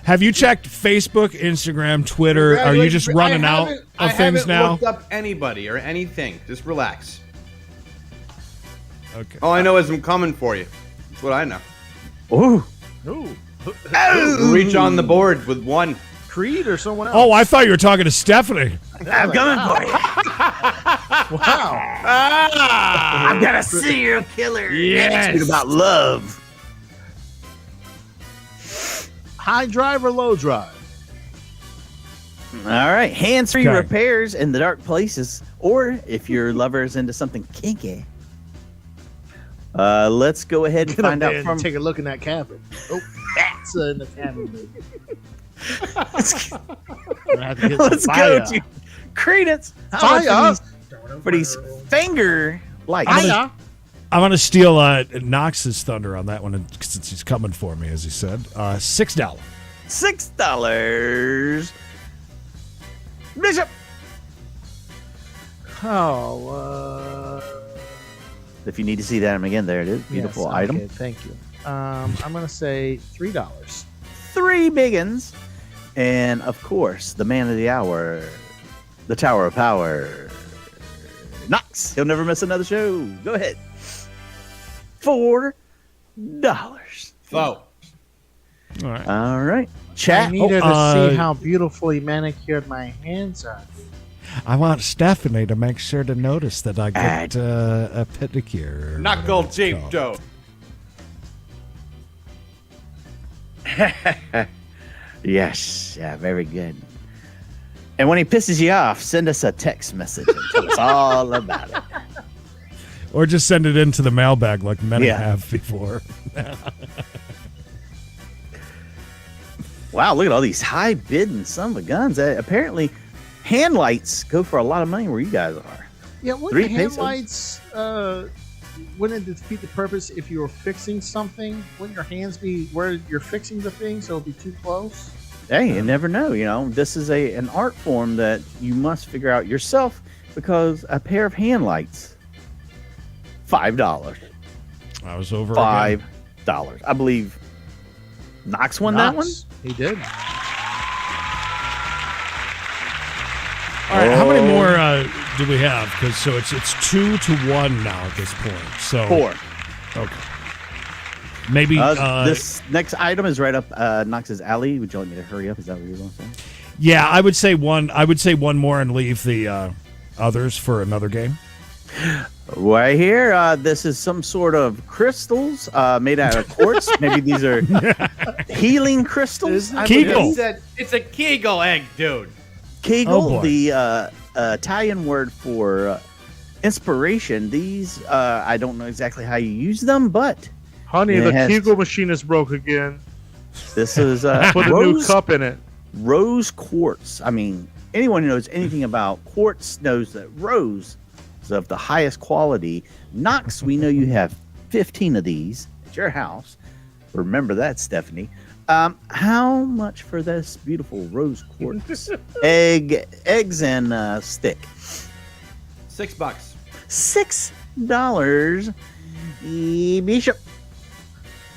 Have you checked Facebook, Instagram, Twitter? Are you just running out of things now?
I haven't looked up anybody or anything. Just relax.
Okay.
All I know is I'm coming for you. That's what I know.
Ooh.
Ooh.
Reach on the board with one.
Creed or someone else?
Oh, I thought you were talking to Stephanie.
I'm coming for you.
Wow.
I've got a serial killer attitude about love.
High drive or low drive?
All right. Hands-free
Okay.
repairs in the dark places, or if your lover is into something kinky. Let's go ahead and
Get up
find
there
out
and
from...
take a look in that cabin. Oh, that's in the cabin, baby. Gonna have to get some
Let's go
fire.
to Creedence. How much
Fire.
for these finger lights?
Fire.
I'm going to steal Knox's thunder on that one since he's coming for me, as he said. $6.
$6. Bishop.
Oh,
If you need to see that again, there it is. Beautiful
yes,
item.
Okay, thank you. I'm gonna say $3.
3 biggins. And of course, the man of the hour, the Tower of Power, Knox. He'll never miss another show. Go ahead. $4.
So,
All right.
All right. Chat.
I needed to
Oh,
see how beautifully manicured my hands are.
I want Stephanie to make sure to notice that I get a pedicure. or
knuckle
whatever it's
deep
called.
dough.
Yes. Yeah, very good. And when he pisses you off, send us a text message and tell us all about it.
Or just send it into the mailbag like many
Yeah.
have before.
Wow, look at all these high bidding son of a guns. Apparently, hand lights go for a lot of money where you guys are.
Yeah, wouldn't
3
the hand
pesos?
lights, wouldn't it defeat the purpose if you were fixing something? Wouldn't your hands be where you're fixing the thing so it'd be too close?
Hey, you never know. You know, this is an art form that you must figure out yourself because a pair of hand lights, $5.
I was over
$5.
again.
I believe Knox won that one.
Knox. He did.
All right, how many more do we have? Because so it's 2-1 now at this point. So
4.
Okay. Maybe
This next item is right up Knox's alley. Would you like me to hurry up? Is that what you're going to say?
yeah, I would say one. I would say one more and leave the others for another game.
Right here, this is some sort of crystals made out of quartz. Maybe these are healing crystals.
Kegel.
It's a Kegel egg, dude.
Kegel,
Oh, boy.
the Italian word for inspiration. These, I don't know exactly how you use them, but
Honey,
It
the
has-
Kegel machine is broke again.
this is
Put a new cup in it.
rose quartz. I mean, anyone who knows anything about quartz knows that rose is of the highest quality. Knox, we know you have 15 of these at your house. Remember that, Stephanie. How much for this beautiful rose quartz? Eggs and stick.
$6.
$6. Bishop.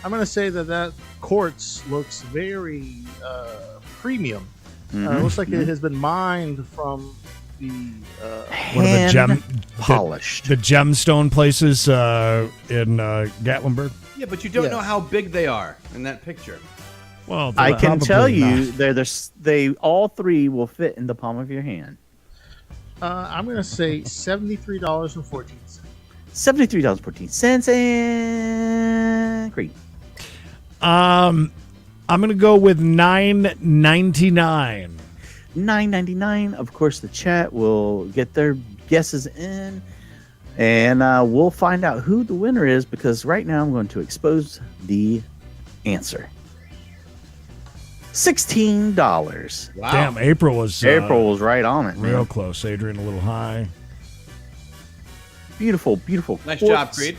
I'm going to say that quartz looks very premium. Looks like it has been mined from the
One of the
Hand polished.
the gemstone places in Gatlinburg.
Yeah, but you don't
Yes.
know how big they are in that picture.
Well,
I can
probably
tell you,
not.
they all 3 will fit in the palm of your hand.
I'm going to say $73.14.
$73.14. And Creed.
I'm gonna go with $9.99.
$9.99. Of course, the chat will get their guesses in, and we'll find out who the winner is because right now I'm going to expose the answer. $16.
Wow.
Damn, April was
April was right on it, man.
real close. Adrian a little high.
Beautiful, beautiful.
Nice
quartz.
job, Creed.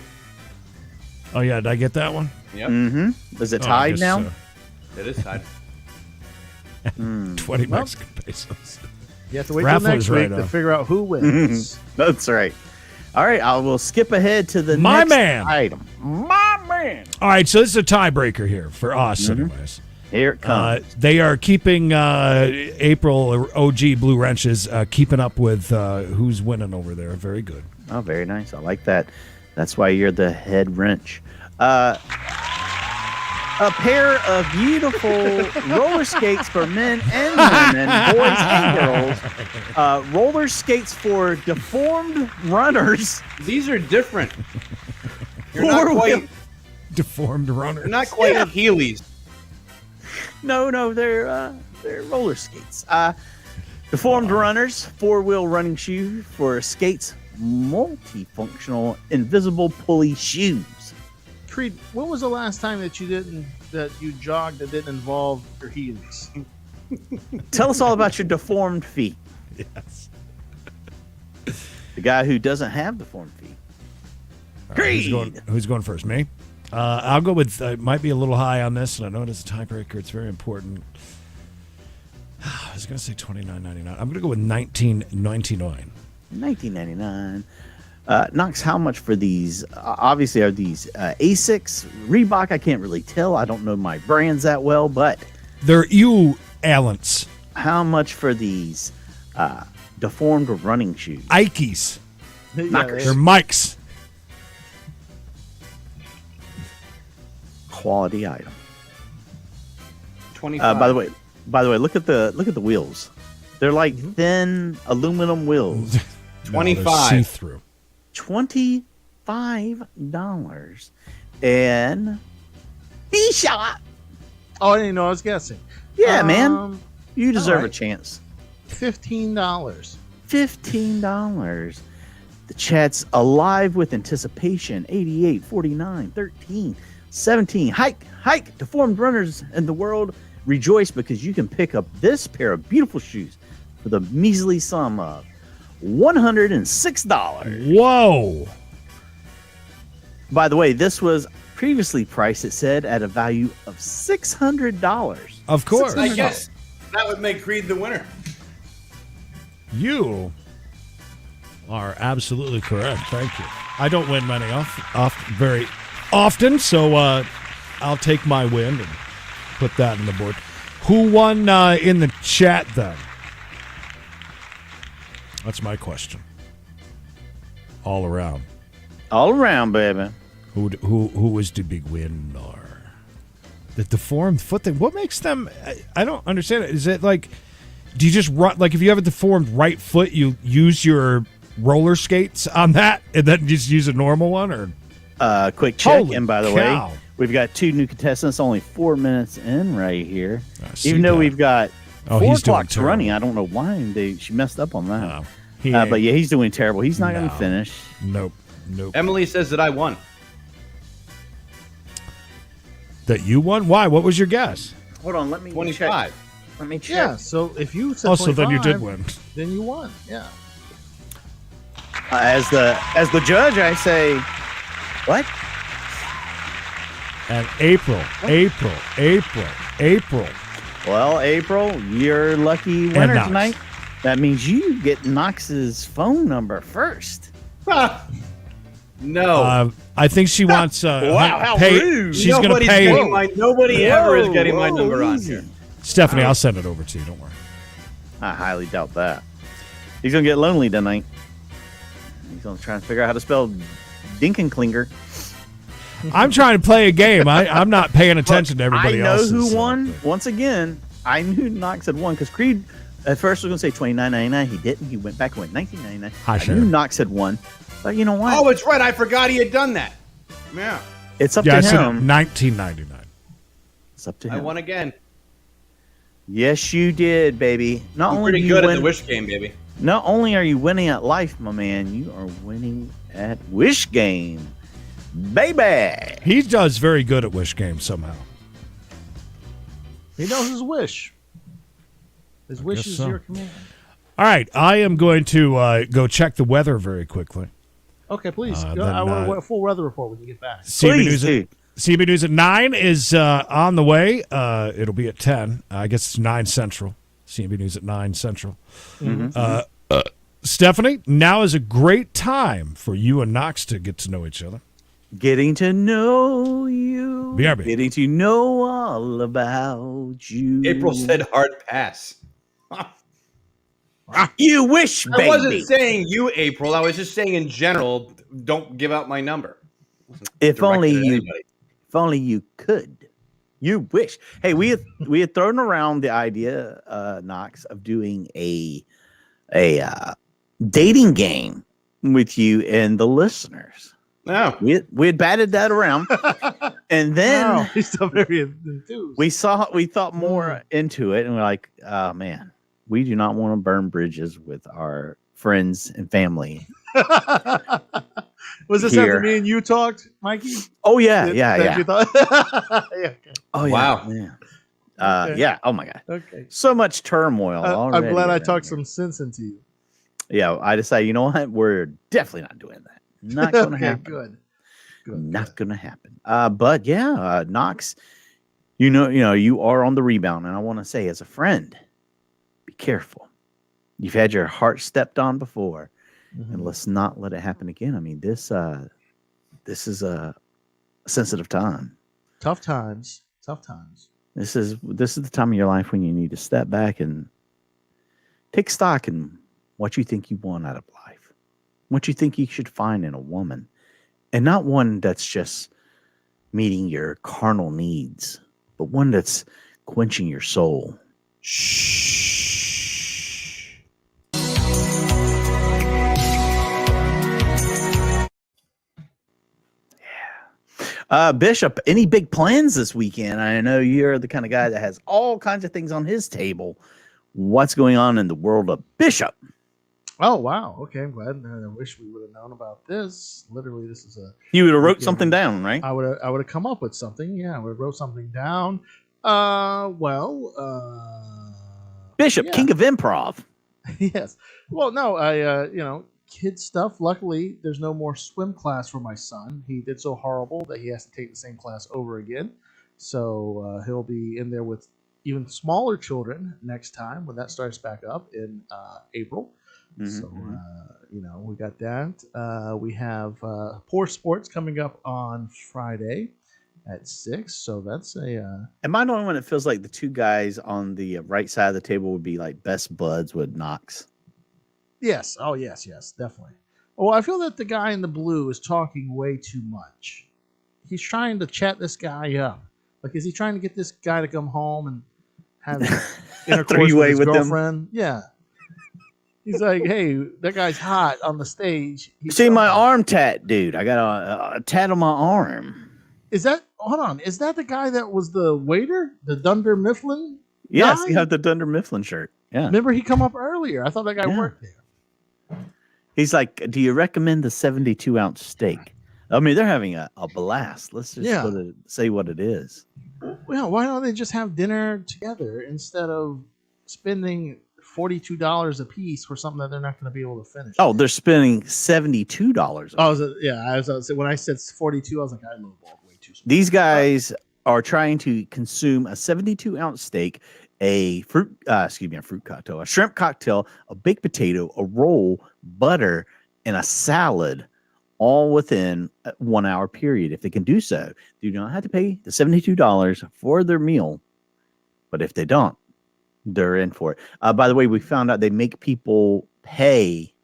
Oh yeah, did I get that one?
Yep,
Mm-hmm. Is it
Oh, I
tied
guess
now?
so.
it is tied.
20 Mexican pesos.
You have to wait till
Raffle
next
is
week
right
to
on.
figure out who wins.
That's right. All right, I will skip ahead to the
My
next
man.
item. My man.
All right, so this is a tiebreaker here for us, anyways.
Here it comes.
They are keeping April or OG Blue Wrenches keeping up with who's winning over there. Very good.
Oh, very nice. I like that. That's why you're the head wrench. A pair of beautiful roller skates for men and women, boys and girls. Roller skates for deformed runners.
These are different. You're not quite,
Deformed runner.
you're not quite Heelys.
No, they're roller skates. Deformed runners, four-wheel running shoe for skates, multifunctional invisible pulley shoes.
Creed, when was the last time that you jogged that didn't involve your heels?
Tell us all about your deformed feet.
Yes.
The guy who doesn't have deformed feet.
All right, who's going first? Me? I'll go with, might be a little high on this, and I know it is a tiebreaker. It's very important. I was going to say $29.99. I'm going to go with $19.99.
$19.99. Knox, how much for these? Obviously, are these Asics, Reebok? I can't really tell. I don't know my brands that well, but
They're Allens.
how much for these deformed running shoes?
Ikes.
Knockers.
They're Mike's.
Quality item.
25.
By the way, look at the wheels. They're like thin aluminum wheels.
25.
See-through.
$25 and he shot.
Oh, I didn't know I was guessing.
Yeah, man, you deserve
right.
a chance.
$15.
$15. The chat's alive with anticipation. 88, 49, 13, 17. Hike. Deformed runners in the world rejoice because you can pick up this pair of beautiful shoes for the measly sum of $106.
Whoa.
By the way, this was previously priced, it said, at a value of $600.
Of course.
I guess that would make Creed the winner.
You are absolutely correct. Thank you. I don't win many off very often, so I'll take my win and put that on the board. Who won in the chat then? That's my question. All around.
All around, baby.
Who was the big winner? The deformed foot thing. What makes them? I don't understand it. Is it like? Do you just run? Like if you have a deformed right foot, you use your roller skates on that, and then just use a normal one, or?
Quick check.
Holy
And by the
cow.
way, we've got two new contestants. Only 4 minutes in right here.
I see
Even though
that.
we've got
Oh,
4
he's doing
clocks
terrible.
running, I don't know why she messed up on that.
No, he ain't.
But yeah, he's doing terrible. He's not going
No.
to finish.
Nope.
Emily says that I won.
That you won? Why? What was your guess?
Hold on, let me
25.
check. Let me check.
Yeah, so if you said
Also, then you
25,
did win.
Then you won. Yeah.
As the judge, I say, what?
And April.
Well, April, you're lucky winner
Knox.
tonight. That means you get Knox's phone number first.
No.
I think she wants.
Wow, how
pay.
rude.
She's going to
Nobody's
pay.
getting nobody ever is getting my
Whoa,
number on
easy.
here.
Stephanie, I'll send it over to you. Don't worry.
I highly doubt that. He's going to get lonely tonight. He's going to try and figure out how to spell Dinkenklinger.
I'm trying to play a game. I'm not paying attention to everybody
I know
else.
who won. Once again, I knew Knox had won because Creed at first was going to say $29.99. He didn't. He went back and went $19.99.
Hi,
I
Sharon.
knew Knox had won. But you know what?
Oh, it's right. I forgot he had done that. Yeah.
It's up
Yeah, I
to
said
him.
$19.99.
It's up to
I
him.
won again.
Yes, you did, baby. Not
I'm
only do
pretty
you
good
win,
at the Wish game, baby.
not only are you winning at life, my man, you are winning at Wish Game, baby.
He does very good at Wish games somehow.
He knows his wish. His wish
guess
is
so.
your command.
All right, I am going to go check the weather very quickly.
Okay, please.
Then,
I want a full weather report when you get back.
CB News at 9 is on the way. It'll be at 10. I guess it's 9 Central. CNB News at 9 Central.
Mm-hmm.
Stephanie, now is a great time for you and Knox to get to know each other.
Getting to know you.
BRB.
Getting to know all about you.
April said hard pass.
You wish, baby.
I wasn't saying you, April. I was just saying in general, don't give out my number.
If only
Directed at
you,
anybody.
if only you could. You wish. Hey, we had thrown around the idea, Knox, of doing a dating game with you and the listeners.
No.
We had batted that around, and then
Wow, he's still very enthused.
we thought more into it, and we're like, oh man, we do not want to burn bridges with our friends and family.
Was this
Here.
after me and you talked, Mikey?
Oh yeah,
That
yeah.
you thought? Yeah, okay.
Oh yeah,
Wow.
yeah.
Okay.
Yeah. Oh my god,
Okay.
so much turmoil.
I'm
already
glad I
around
talked
here.
some sense into you.
Yeah, I decided, you know what? We're definitely not doing that. Not going to
Okay,
happen.
good.
Not going to happen. But yeah, Knox, you know, you are on the rebound, and I want to say, as a friend, be careful. You've had your heart stepped on before, and let's not let it happen again. I mean, this is a sensitive time.
Tough times. Tough times.
This is the time of your life when you need to step back and take stock in what you think you want out of life, what you think you should find in a woman, and not one that's just meeting your carnal needs, but one that's quenching your soul.
Shh.
Bishop, any big plans this weekend? I know you're the kind of guy that has all kinds of things on his table. What's going on in the world of Bishop?
Oh wow. Okay, I'm glad. I wish we would have known about this. Literally, this is a.
You would have wrote
weekend.
something down, right?
I would have come up with something. Yeah, I would have wrote something down.
Bishop,
yeah.
king of improv.
Yes. Well, no, I kid stuff. Luckily, there's no more swim class for my son. He did so horrible that he has to take the same class over again. So he'll be in there with even smaller children next time when that starts back up in April. So we got that. We have Poor Sports coming up on Friday at 6. So that's a.
Am I the only one that feels like the two guys on the right side of the table would be like best buds with Knox?
Yes. Oh, yes, definitely. Well, I feel that the guy in the blue is talking way too much. He's trying to chat this guy up. Like, is he trying to get this guy to come home and have intercourse
three-way
with his
with them?
girlfriend? Yeah. He's like, hey, that guy's hot on the stage.
See my arm tat, dude. I got a tat on my arm.
Is that, hold on, is that the guy that was the waiter? The Dunder Mifflin?
Yes,
guy?
you have the Dunder Mifflin shirt. Yeah.
Remember he come up earlier. I thought that guy
Yeah.
worked there.
He's like, do you recommend the 72-ounce steak? I mean, they're having a blast. Let's just say what it is.
Well, why don't they just have dinner together instead of spending $42 a piece for something that they're not going to be able to finish?
Oh, they're spending $72.
When I said 42, I was like, I lowballed way too small.
These guys are trying to consume a 72-ounce steak, a fruit cocktail, a shrimp cocktail, a baked potato, a roll, butter, and a salad, all within a 1 hour period. If they can do so, they do not have to pay the $72 for their meal. But if they don't, they're in for it. By the way, we found out they make people pay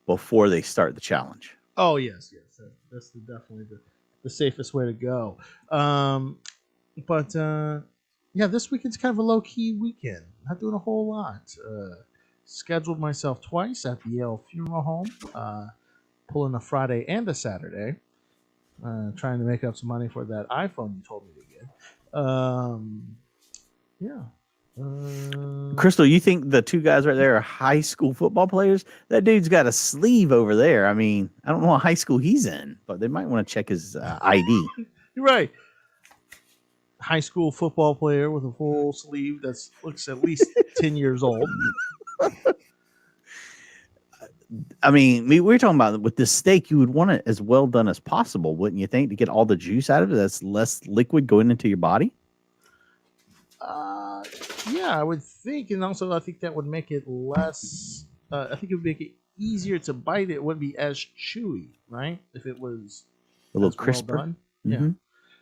before they start the challenge.
Oh, yes. That's definitely the safest way to go. This weekend's kind of a low-key weekend. Not doing a whole lot. Scheduled myself twice at the Yale Funeral Home, pulling a Friday and a Saturday, trying to make up some money for that iPhone you told me to get.
Crystal, you think the two guys right there are high school football players? That dude's got a sleeve over there. I mean, I don't know what high school he's in, but they might want to check his ID.
You're right. High school football player with a full sleeve that looks at least 10 years old.
I mean, we're talking about with this steak, you would want it as well done as possible, wouldn't you think, to get all the juice out of it? That's less liquid going into your body.
Yeah, Yeah, I would think, and also I think that would make it less. I think it would make it easier to bite. It wouldn't be as chewy, right? If it was
A little
as well
crisper.
done. Yeah.
Mhm.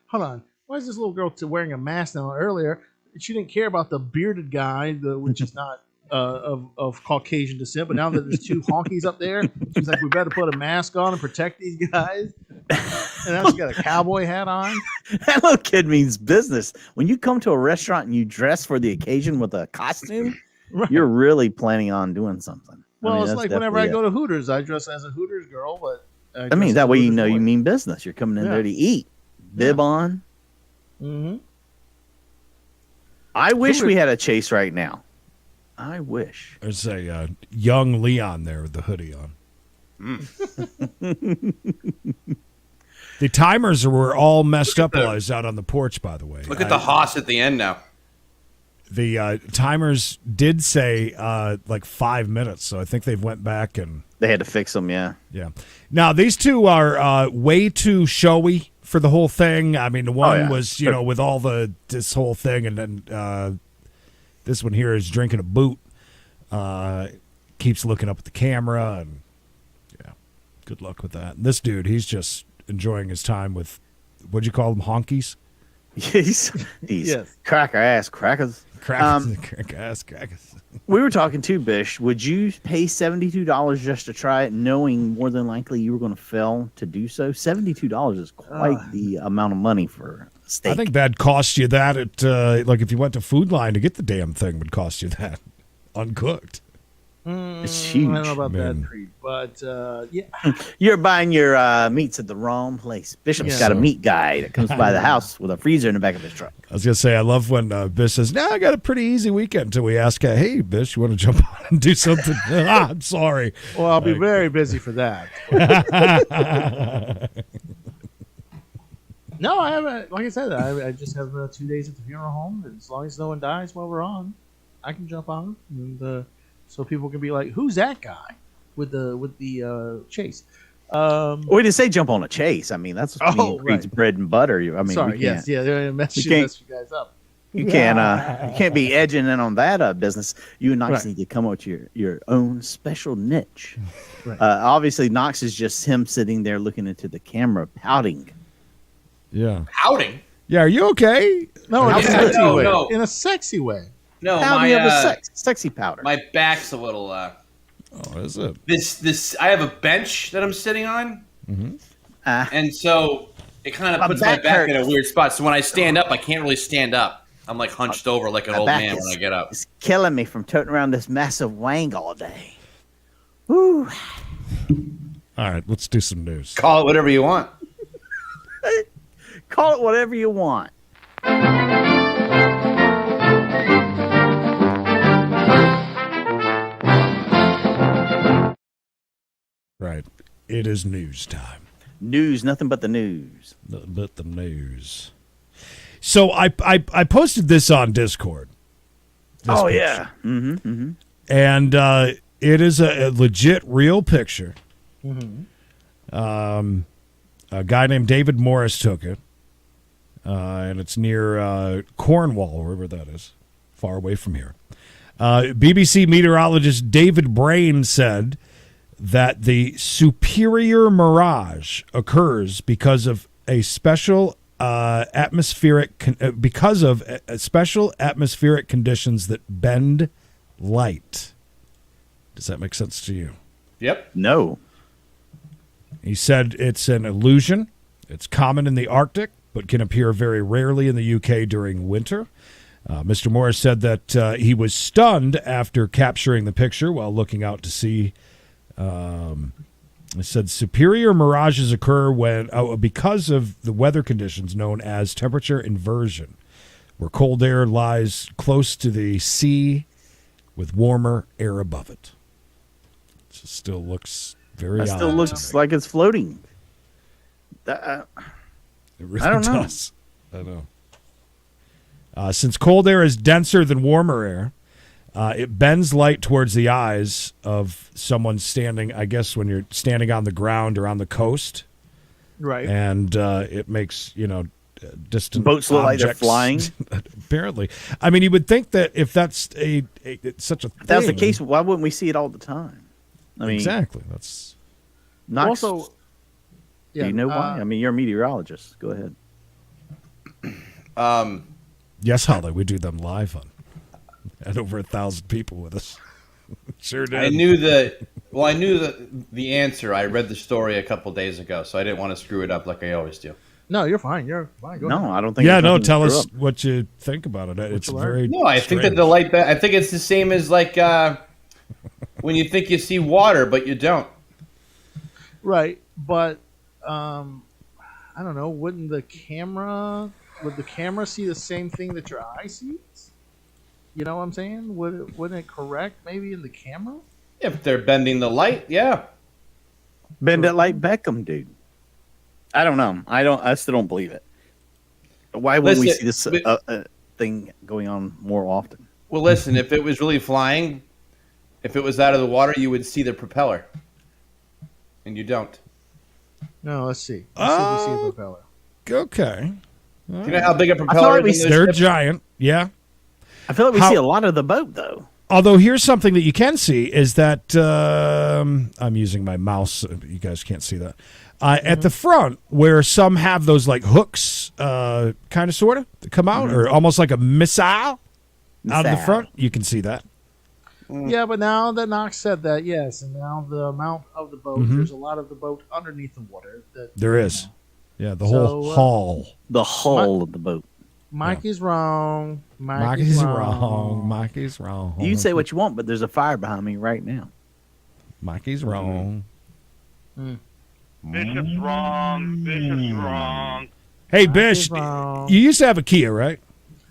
Hold on. Why is this little girl wearing a mask now? Earlier, she didn't care about the bearded guy, which is not of Caucasian descent. But now that there's two honkies up there, she's like, we better put a mask on and protect these guys. And now she's got a cowboy hat on.
That little kid means business. When you come to a restaurant and you dress for the occasion with a costume,
Right.
you're really planning on doing something.
Well, it's
that's
like whenever I
definitely
go to Hooters, I dress as a Hooters girl, but
I mean, that way you know you mean business. You're coming in
Yeah.
there to eat. Bib on.
Mm-hmm.
I wish we had a Chase right now. I wish.
There's a young Leon there with the hoodie on. The timers were all messed up while I was out on the porch, by the way.
Look at the Haas at the end now.
The timers did say like 5 minutes, so I think they've went back and
They had to fix them, yeah.
yeah. Now these two are way too showy for the whole thing. I mean, the one
yeah.
was with all this whole thing, and then this one here is drinking a boot. Keeps looking up at the camera, and yeah, good luck with that. And this dude, he's just enjoying his time with what'd you call them, honkies?
he's
Yes.
cracker ass crackers.
Crackers.
We were talking too, Bish. Would you pay $72 just to try it, knowing more than likely you were going to fail to do so? $72 is quite the amount of money for a steak.
I think that'd cost you that at like if you went to Food Line to get the damn thing would cost you that uncooked.
It's
I
huge.
don't know about
Man.
that, Creed, but yeah.
You're buying your meats at the wrong place. Bishop's
Yeah.
got a meat guy that comes by the house with a freezer in the back of his truck.
I was gonna say I love when Bish says, "No, I got a pretty easy weekend." Until we ask, "Hey, Bish, you want to jump on and do something?" I'm sorry.
Well, I'll be very busy for that. No, I haven't. Like I said, I just have 2 days at the funeral home. And as long as no one dies while we're on, I can jump on, and so people can be like, "Who's that guy with the chase?"
We didn't say jump on a Chase. I mean, that's what me and Creed's
right.
bread and butter. I mean,
Sorry,
we
yes,
can't,
yeah, they're mess
you
you
can't-
guys up.
you can't be edging in on that business. You and Knox
Right.
need to come up with your own special niche.
Right.
Obviously, Knox is just him sitting there looking into the camera, pouting.
Yeah.
Outing?
Yeah. Are you okay?
No, in a
Yeah,
sexy
no,
way.
no.
In a sexy way.
No,
Pouting of a
my
sexy powder.
my back's a little.
Oh, is it?
This I have a bench that I'm sitting on,
Ah.
and so it kind of
My
puts my
back
back in a
hurts.
weird spot. So when I stand up, I can't really stand up. I'm like hunched over like an
My
old
back
man
is-
when I get up.
It's killing me from toting around this massive wang all day. Woo.
All right. Let's do some news.
Call it whatever you want.
Call it whatever you want.
Right. It is news time.
News, nothing but the news.
Nothing but the news. So I posted this on Discord. This picture.
Yeah. Mm-hmm. Mm-hmm.
And it is a legit real picture. A guy named David Morris took it, and it's near Cornwall, wherever that is, far away from here. BBC meteorologist David Brain said that the superior mirage occurs because of a special atmospheric special atmospheric conditions that bend light. Does that make sense to you?
Yep.
No.
He said it's an illusion. It's common in the Arctic, but can appear very rarely in the UK during winter. Mr. Morris said that he was stunned after capturing the picture while looking out to sea. He said superior mirages occur because of the weather conditions known as temperature inversion, where cold air lies close to the sea with warmer air above it. It still looks very
That
odd
still
to
looks
me.
like it's floating.
It really
I don't know.
does. I know. Since cold air is denser than warmer air, it bends light towards the eyes of someone standing, I guess, when you're standing on the ground or on the coast.
Right.
And it makes, distant
Boats look like they're
objects.
flying?
Apparently. I mean, you would think that if that's such a thing.
If that was the case, why wouldn't we see it all the time? I mean,
exactly. That's
Knox,
Also,
do you know why? I mean, you're a meteorologist. Go ahead.
yes, Holly. We do them live on. Had over 1,000 people with us. Sure did.
I knew the answer. I read the story a couple days ago, so I didn't want to screw it up like I always do.
no, you're fine. You're fine. Go ahead.
No, I don't think.
Yeah,
there's
no.
nothing to
Tell
screw
us
up.
what you think about it. It's
you learn?
very.
No, I think that
strange.
the light. I think it's the same as like when you think you see water, but you don't.
Right, but I don't know. Would the camera see the same thing that your eye sees? You know what I'm saying? Wouldn't it correct maybe in the camera?
If they're bending the light, yeah.
Bend it like Beckham, dude. I don't know. I still don't believe it. Why wouldn't we see this thing going on more often?
Well, listen, if it was really flying, if it was out of the water, you would see the propeller. And you don't.
No, let's see. Let's see if we see a propeller.
Okay.
Do you know how big a
feel
propeller
like we
is?
They're giant. Yeah.
I feel like we
How-
see a lot of the boat, though.
Although here's something that you can see is that I'm using my mouse. You guys can't see that. At the front, where some have those like hooks, kind of sort of that come out, or almost like a missile out of the front, you can see that.
Yeah, but now that Knox said that, yes, and now the amount of the boat, there's a lot of the boat underneath the water.
There is. Yeah, the
So,
whole hull.
The hull of the boat.
Mikey's wrong.
Mikey's wrong. Mikey's wrong.
You can say what you want, but there's a fire behind me right now.
Mikey's wrong.
Bishop's wrong. Bishop's wrong.
Hey,
Mikey's
Bish,
wrong.
you used to have a Kia, right?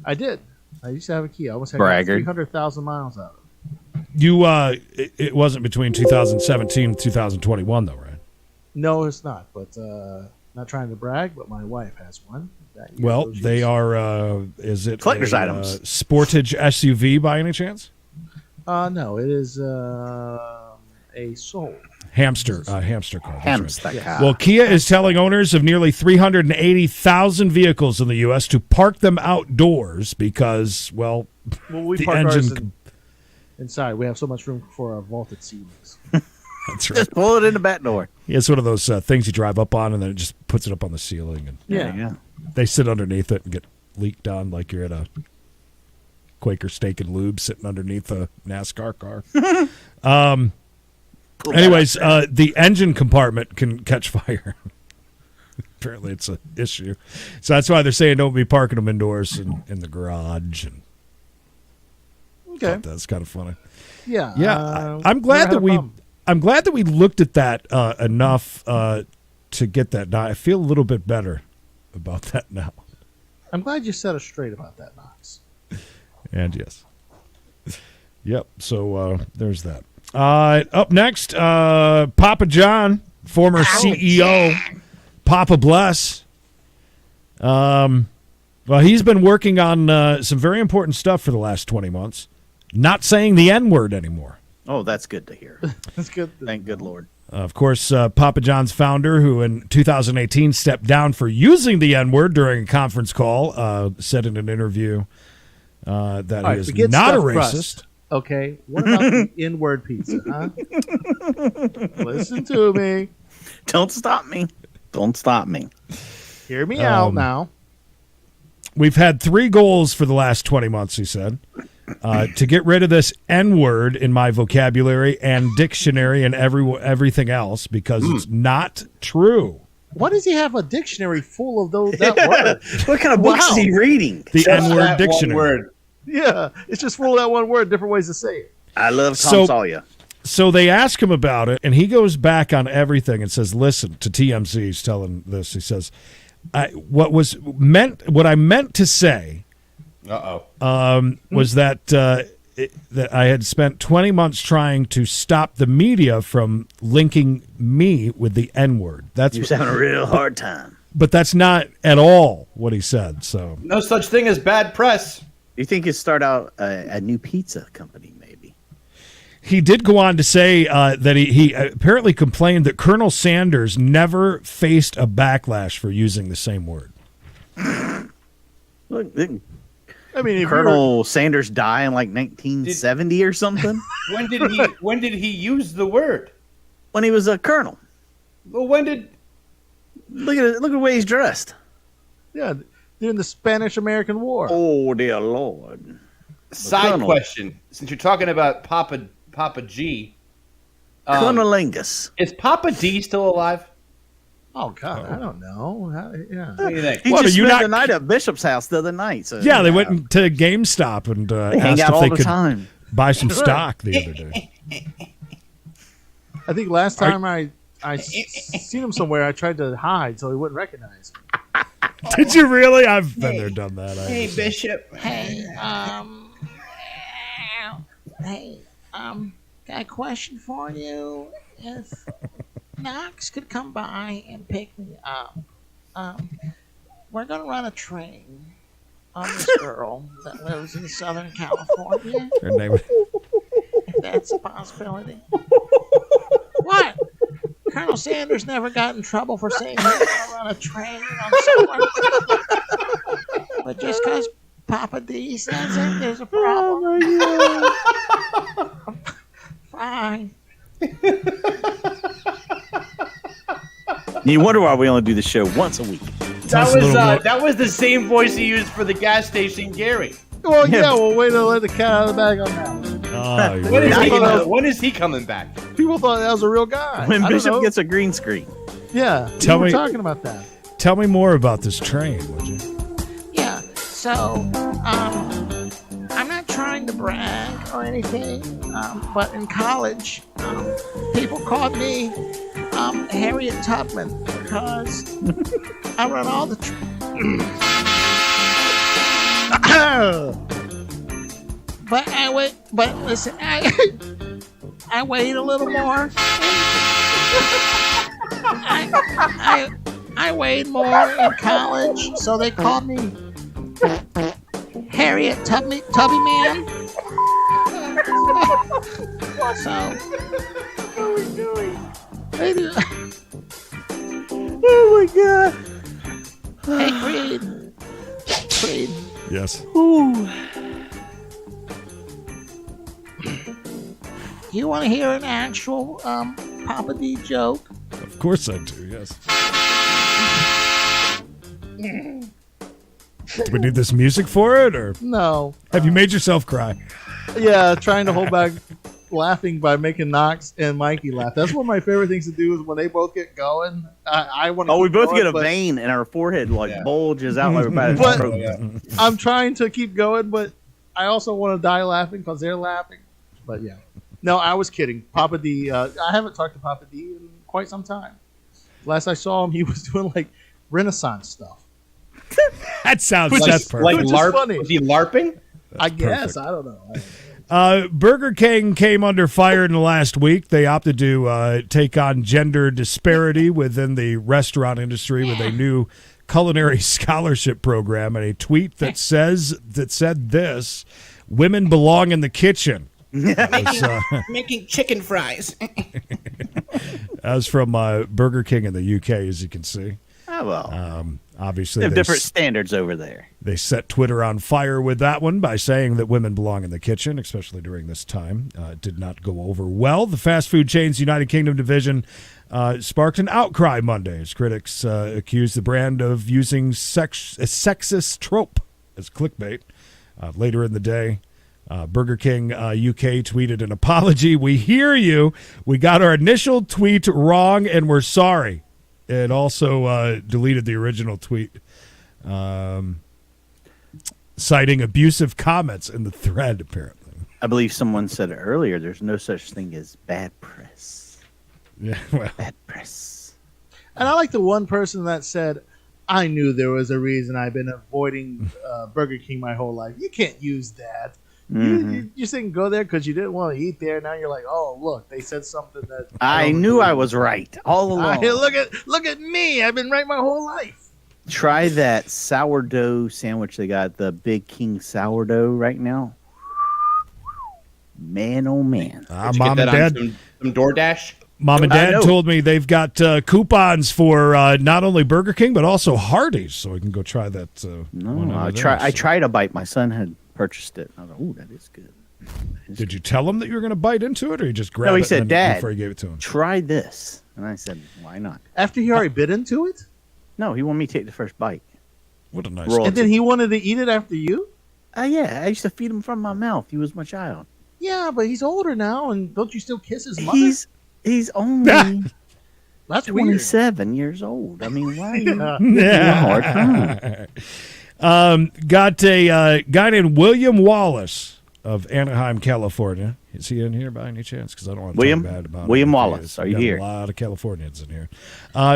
I did. I used to have a Kia. I almost had
Braggart.
300,000 miles out of it.
You, it wasn't between 2017 and 2021, though, right?
No, it's not. But not trying to brag, but my wife has one.
Well, they are. Is it
Collector's
a,
items.
Sportage SUV by any chance?
No, it is a Soul.
Hamster car. that's right.
Hamster car.
Well, Kia is telling owners of nearly 380,000 vehicles in the U.S. to park them outdoors because, well,
We
the
park ours
engine.
inside. We have so much room for our vaulted ceilings.
That's right.
Just pull it in the back door.
Yeah, it's one of those things you drive up on and then it just puts it up on the ceiling, and
Yeah.
they sit underneath it and get leaked on like you're at a Quaker Steak and Lube sitting underneath a NASCAR car. Anyways, the engine compartment can catch fire. Apparently, it's an issue. So that's why they're saying don't be parking them indoors in the garage. And
Okay.
that's kind of funny.
Yeah.
Yeah, I'm glad that I'm glad that we looked at that enough to get that. Now I feel a little bit better about that now.
I'm glad you set us straight about that, Knox.
And yes. Yep. So there's that. Up next, Papa John, former CEO, Papa Bless. Well, he's been working on some very important stuff for the last 20 months. Not saying the N-word anymore.
Oh, that's good to hear.
That's good.
Thank good Lord.
Of course, Papa John's founder, who in 2018 stepped down for using the N-word during a conference call, said in an interview that
All
he
right,
is
forget
not a
stuffed
racist.
crust. Okay, what about the N-word pizza, huh? Listen to me.
Don't stop me. Don't stop me.
Hear me out now.
We've had 3 goals for the last 20 months, he said. To get rid of this N-word in my vocabulary and dictionary and everything else because it's not true.
Why does he have a dictionary full of that word?
What kind of books is he reading?
The
Just
N-word
that one
dictionary.
word.
Yeah, it's just full of that one word, different ways to say it.
I love Tom
So-
Sawyer.
So they ask him about it, and he goes back on everything and says, listen, to TMZ, he's telling this. He says, what I meant to say was that that I had spent 20 months trying to stop the media from linking me with the N-word. That's
He was having a real hard time.
but that's not at all what he said. So
No such thing as bad press.
Do you think he'd start out a new pizza company, maybe?
he did go on to say that he apparently complained that Colonel Sanders never faced a backlash for using the same word.
Look,
I mean, if
Colonel Sanders die in like 1970 or something
When did he use the word?
when he was a colonel.
Well, when did?
Look at the way he's dressed.
yeah, during the Spanish-American War.
Oh dear Lord!
Side
Colonel.
question: since you're talking about Papa G,
Colonel Angus.
is Papa D still alive?
Oh God, I don't know. Yeah.
What do you think?
He
What,
just
are you
spent
not-
the night at Bishop's house the other night. So
Yeah, they went to GameStop and
They hang
asked
out
if
all
they
the
could
time.
buy some stock the other day.
I think last time I seen him somewhere, I tried to hide so he wouldn't recognize me.
Did you really? I've been there, done that.
Bishop.
Hey, got a question for you. If Knox could come by and pick me up, we're gonna run a train on this girl that lives in Southern California.
Her name,
If that's a possibility. What? Colonel Sanders never got in trouble for saying he was gonna run a train on someone. But just because Papa D says it, there's a problem. Fine.
You wonder why we only do the show once a week.
Tell us a little more.
That was the same voice he used for the gas station, Gary.
Well,
Yeah.
we'll wait to let the cat out of the bag on that.
oh, you're
When is,
right.
when is he coming back?
People thought that was a real guy.
When
I don't
Bishop
know.
gets a green screen.
Yeah,
Tell
we were
me-
talking about that.
Tell me more about this train, would you?
Yeah, so, I'm not trying to brag or anything, but in college, people called me Harriet Tubman because I run all the. But I wait. But listen, I wait a little more. I weighed more in college, so they called me Harriet Tubby Man. So,
Oh my God!
hey Creed,
Yes.
you want to hear an actual Papa D joke?
Of course I do, yes. Do we need this music for it, or
No.
have you made yourself cry?
Yeah, trying to hold back laughing by making Knox and Mikey laugh. That's one of my favorite things to do is when they both get going. I want to.
Oh, we both
going,
get a
but
vein in our forehead, like bulges out like we're about to
But-
stroke.
I'm trying to keep going, but I also want to die laughing because they're laughing. But yeah. No, I was kidding. Papa D, I haven't talked to Papa D in quite some time. Last I saw him, he was doing like Renaissance stuff.
That sounds
Which
that's
is-
perfect.
Like
Which is
LARP?
funny.
Was he LARPing?
I guess. I don't know.
Burger King came under fire in the last week. They opted to take on gender disparity within the restaurant industry with a new culinary scholarship program and a tweet that said this: "Women belong in the kitchen." That was,
Making chicken fries.
that was from Burger King in the UK, as you can see.
Oh well,
Obviously,
they have
they
different standards over there.
They set Twitter on fire with that one by saying that women belong in the kitchen, especially during this time. It did not go over well. The fast food chain's United Kingdom division sparked an outcry Monday as critics accused the brand of using a sexist trope as clickbait. Later in the day, Burger King UK tweeted an apology. "We hear you. We got our initial tweet wrong and we're sorry." It also deleted the original tweet, citing abusive comments in the thread, apparently.
I believe someone said earlier there's no such thing as bad press.
Yeah, well,
Bad press.
And I like the one person that said, I knew there was a reason I've been avoiding Burger King my whole life. You can't use that. You just didn't go there because you didn't want to eat there. Now you're like, oh, look, they said something that
I
don't
knew
agree
I
with.
was right all along.
Hey, look at me. I've been right my whole life.
Try that sourdough sandwich they got, the Big King sourdough right now. Man, oh man.
Mom and Dad.
Some DoorDash?
Mom and
I
Dad
know.
told me they've got coupons for not only Burger King but also Hardee's, so we can go try that. One
I
over there.
I tried a bite. My son had purchased it. I was like, "Ooh, that is good."
Did you tell him that you were going to bite into it, or you just grabbed
No, he
it
said,
and then-
"Dad,
before you gave it to him?
try this," and I said, "Why not?"
After he already bit into it,
No, he wanted me to take the first bite.
What a nice.
Roll.
and then he wanted to eat it after you.
Yeah, I used to feed him from my mouth. He was my child.
Yeah, but he's older now, and don't you still kiss his mother?
He's only
That's weird.
27 years old. I mean, why are you?
Yeah.
Hard time.
Got a guy named William Wallace of Anaheim, California. Is he in here by any chance? Because I don't want to
William?
talk bad about
William
him.
Wallace, are
We
you
got
here?
A lot of Californians in here.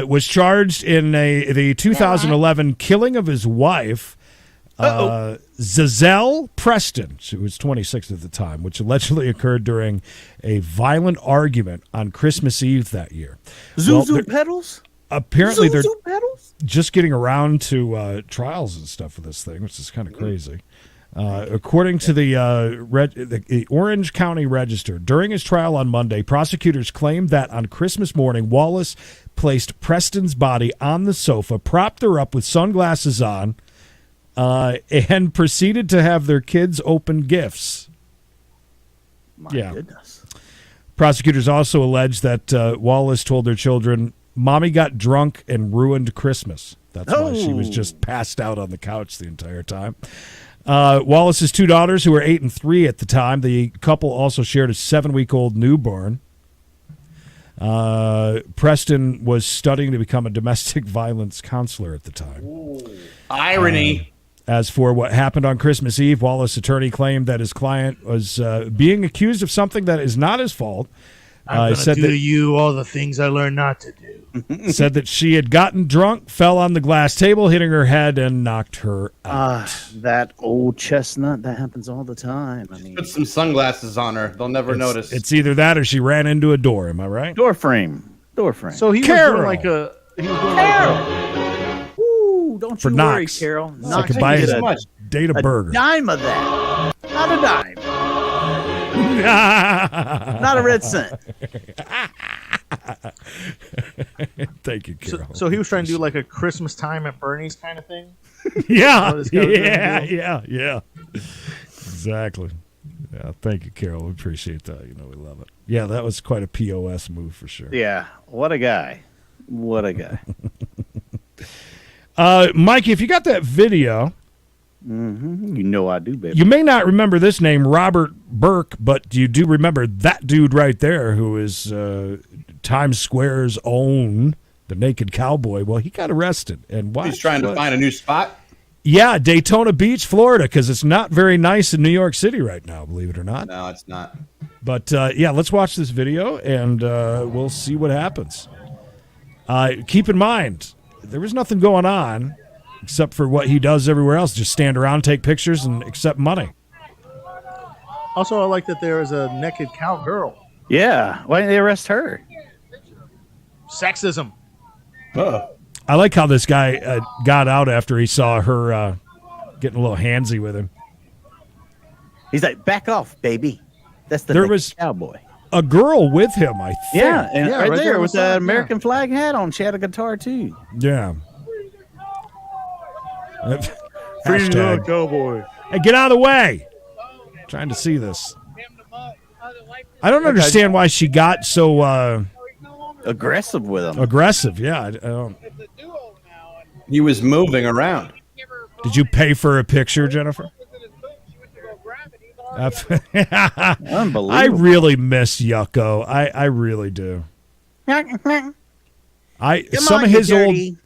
Was charged in the 2011 killing of his wife, Zazelle Preston. She was 26 at the time, which allegedly occurred during a violent argument on Christmas Eve that year. Well,
Zuzu
there-
pedals?
apparently, they're
Zuzu pedals?
just getting around to trials and stuff for this thing, which is kind of crazy. According to the Orange County Register, during his trial on Monday, prosecutors claimed that on Christmas morning, Wallace placed Preston's body on the sofa, propped her up with sunglasses on, and proceeded to have their kids open gifts.
My
Yeah.
goodness.
Prosecutors also alleged that Wallace told their children, "Mommy got drunk and ruined Christmas." That's why she was just passed out on the couch the entire time. Wallace's two daughters, who were 8 and 3 at the time, the couple also shared a 7-week-old newborn. Preston was studying to become a domestic violence counselor at the time.
Irony.
As for what happened on Christmas Eve, Wallace's attorney claimed that his client was being accused of something that is not his fault.
I'm
Said
gonna do
that-
to you all the things I learned not to do.
said that she had gotten drunk, fell on the glass table, hitting her head, and knocked her out.
That old chestnut, that happens all the time. I mean,
Put some sunglasses on her. They'll never notice.
It's either that or she ran into a door. Am I right?
door frame. Door frame.
So he
Carol.
was doing
Ooh, don't
For
you worry,
Knox.
Carol.
So I
Knox
could
can
buy
get
his
a
date a burger.
dime of that. Not a dime. Not a red cent.
Thank you, Carol.
so he was trying to do like a Christmas time at Bernie's kind of thing.
yeah,
this guy was gonna
yeah. Exactly. Yeah, thank you, Carol. We appreciate that. You know, we love it. Yeah, that was quite a POS move for sure.
Yeah. What a guy. What a guy.
Mikey, if you got that video,
You know I do, baby.
you may not remember this name, Robert Burke, but you do remember that dude right there who is Times Square's own, the Naked Cowboy. Well, he got arrested. And why?
He's trying to find a new spot.
Yeah, Daytona Beach, Florida, because it's not very nice in New York City right now, believe it or not.
No, it's not.
But, yeah, let's watch this video, and we'll see what happens. Keep in mind, there was nothing going on except for what he does everywhere else, just stand around, take pictures, and accept money.
Also, I like that there is a naked cowgirl.
Yeah. Why didn't they arrest her?
Sexism.
I like how this guy got out after he saw her getting a little handsy with him.
He's like, back off, baby. That's the
There
naked
was-
cowboy.
A girl with him, I think.
Yeah, and
Yeah,
right,
right there
there
on
with
the
the
side,
American flag hat on. She had a guitar too.
Yeah. Hashtag.
cowboy.
Hey, get out of the way. Trying to see this. I don't understand why she got so
Aggressive with him.
aggressive. Yeah. I don't.
He was moving around.
Did you pay for a picture, Jennifer?
Unbelievable.
I really miss Yucko. I really do.
Come
Some
on,
of
you
his
dirty.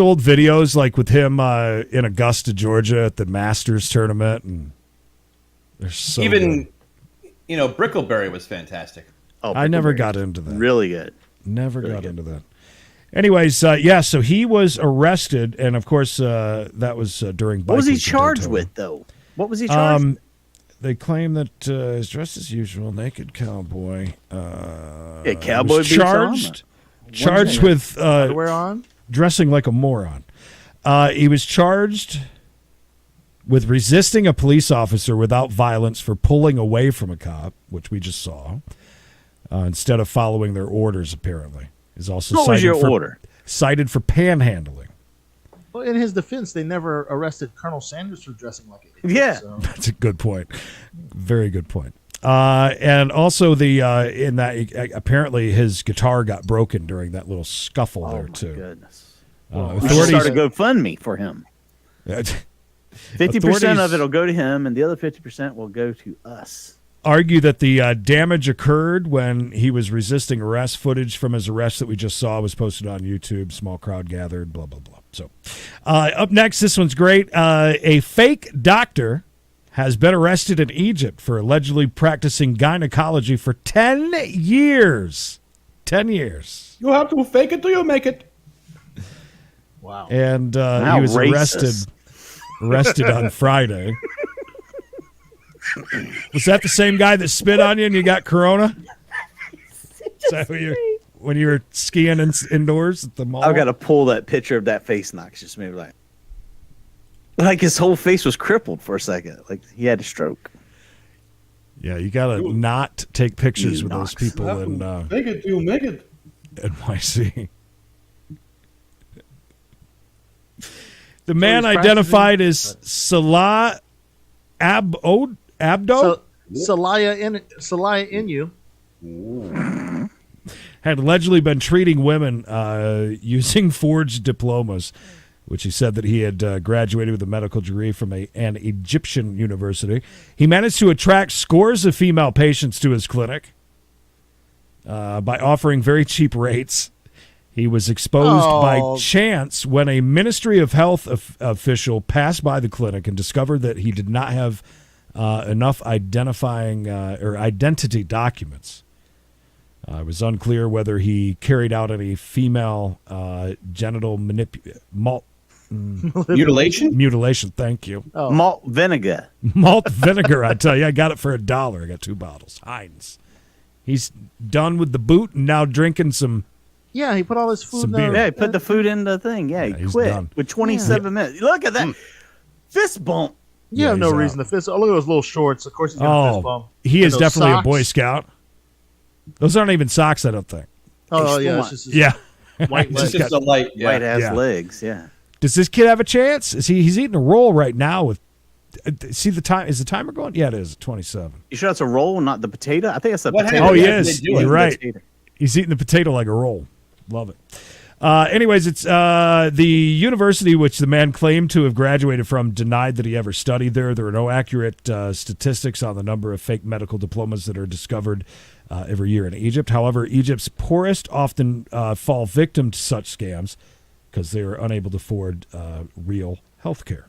old videos, like with him in Augusta, Georgia, at the Masters tournament, and they're so
Even,
good.
Brickleberry was fantastic.
Oh,
I never
Brickleberry.
got into that.
Really good.
Never
Really
got
good.
into that. Anyways, yeah, so he was arrested, and of course, that was during.
What was he
Bike Week in
charged
Daytona.
with, though? What was he charged with?
They claim that he's dressed as usual, naked cowboy.
Yeah, cowboy
was
boots
charged with
Underwear on.
dressing like a moron. He was charged with resisting a police officer without violence for pulling away from a cop, which we just saw. instead of following their orders. Apparently, is also
What was your
for,
order?
cited for panhandling.
Well, in his defense, they never arrested Colonel Sanders for dressing like an idiot.
Yeah.
So.
That's a good point. Very good point. And also in that apparently his guitar got broken during that little scuffle there too.
Goodness.
Uh,
We should start a
authorities
GoFundMe for him. 50% of it will go to him, and the other 50% will go to us.
argue that the damage occurred when he was resisting arrest. Footage from his arrest that we just saw was posted on YouTube. Small crowd gathered, blah, blah, blah. So up next, this one's great. A fake doctor has been arrested in Egypt for allegedly practicing gynecology for 10 years. 10 years.
You have to fake it till you make it.
Wow.
And he
How
was
racist.
arrested on Friday. Was that the same guy that spit on you and you got corona? Is that when you were skiing indoors at the mall?
I've got to pull that picture of that face knock. Just maybe like his whole face was crippled for a second. Like he had a stroke.
Yeah, you got to not take pictures with those
Knox.
people in
Make it till you make it.
NYC. The man
he's
identified as Salah Abdo.
So, Salaya Inu.
Had allegedly been treating women using forged diplomas, which he said that he had graduated with a medical degree from an Egyptian university. He managed to attract scores of female patients to his clinic by offering very cheap rates. He was exposed by chance when a Ministry of Health official passed by the clinic and discovered that he did not have enough identifying or identity documents. It was unclear whether he carried out any female genital mutilation. Thank you.
Oh.
Malt vinegar.
Malt vinegar, I tell you. I got it for $1. I got 2 bottles. Heinz. He's done with the boot and now drinking some.
Yeah, he put all his food
Some
in
beer.
Yeah, he put the food in the thing. Yeah,
Yeah,
he
he's
quit
done.
with 27 minutes. Look at that fist bump.
You
Yeah,
have no
he's
reason to fist. Oh, look at those little shorts. Of course he's going to fist bump.
He
And
is
those
definitely a
socks.
Boy Scout. Those aren't even socks, I don't think.
Oh,
He's
yeah.
fine.
It's just his
Yeah.
white
It's
legs.
just a light. Yeah.
White ass
Yeah.
legs. Yeah.
Does this kid have a chance? He's eating a roll right now with. See the time? Is the timer going? Yeah, it is. 27.
You sure that's a roll, not the potato? I think that's the
What
potato.
Oh, he
Yeah,
is.
they do it.
You're right.
Potato.
He's eating the potato like a roll. Love it. Anyways, it's the university which the man claimed to have graduated from denied that he ever studied there. There are no accurate statistics on the number of fake medical diplomas that are discovered every year in Egypt. However, Egypt's poorest often fall victim to such scams because they are unable to afford real health care.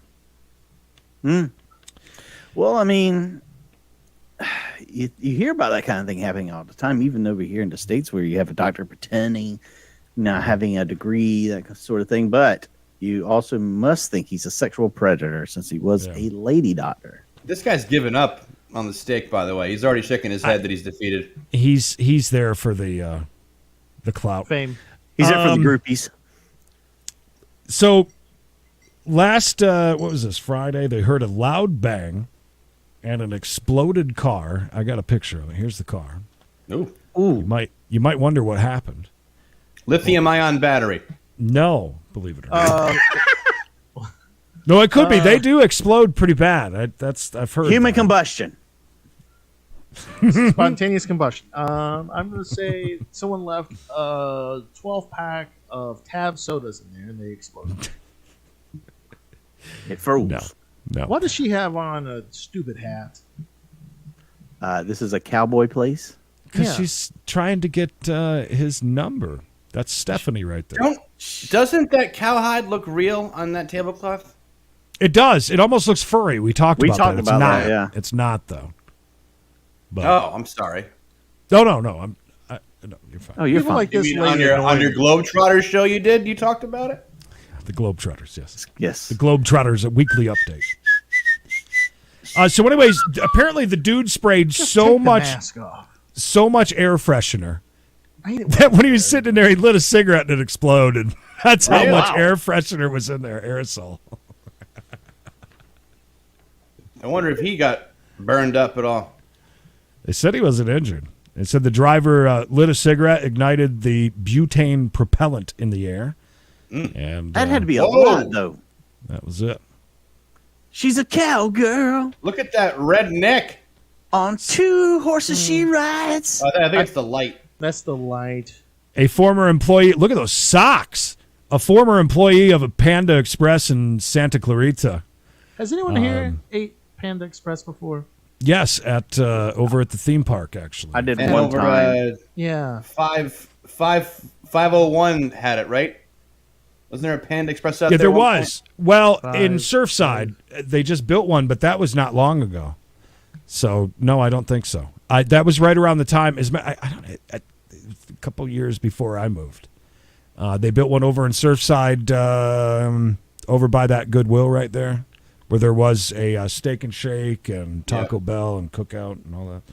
Well, I mean, you hear about that kind of thing happening all the time, even over here in the States where you have a doctor pretending, not having a degree, that sort of thing. But you also must think he's a sexual predator since he was a lady doctor.
This guy's given up on the stick, by the way. He's already shaking his head that he's defeated.
He's there for the clout.
Fame.
He's there for the groupies.
So last what was this, Friday, they heard a loud bang and an exploded car. I got a picture of it. Here's the car.
Ooh.
You might wonder what happened.
Lithium-ion battery.
No, believe it or not. No, it could be. They do explode pretty bad. I've heard.
Human
that.
combustion.
Spontaneous combustion. I'm going to say someone left a 12-pack of Tab sodas in there and they exploded.
It froze.
No.
Why does she have on a stupid hat?
This is a cowboy place.
Because
Yeah.
she's trying to get his number. That's Stephanie right there.
Doesn't that cowhide look real on that tablecloth?
It does. It almost looks furry. We talked about that. It's
about
not.
that, yeah.
It's not though. But
Oh, I'm sorry.
no. No, you're fine.
Oh, you're
People
fine.
like
You
this
mean
lady
on your Globetrotters show you talked about it?
The Globetrotters, yes.
Yes.
The Globetrotters, a weekly update. So, anyways, apparently the dude sprayed
Just
so
take the
much
mask off.
air freshener
I hate it
that when he was sitting in there, he lit a cigarette and it exploded. That's how
Really?
much
Wow.
air freshener was in there, aerosol.
I wonder if he got burned up at all.
They said he wasn't injured. It said the driver lit a cigarette, ignited the butane propellant in the air. And
That had to be a lot, though.
That was it.
She's a cowgirl.
Look at that red neck.
On 2 horses she rides.
I think it's the light.
That's the light.
A former employee, look at those socks. A former employee of a Panda Express in Santa Clarita.
Has anyone here ate Panda Express before?
Yes, at over at the theme park, actually.
I did
And
one
over
time.
Yeah.
501 had it, right? Wasn't there a Panda Express out
Yeah,
there?
there
at one
was. Well, in
5,
Surfside, they just built one, but that was not long ago. So, no, I don't think so. That was right around the time, a couple years before I moved. They built one over in Surfside, over by that Goodwill right there, where there was a Steak and Shake and Taco Bell and Cookout and all that.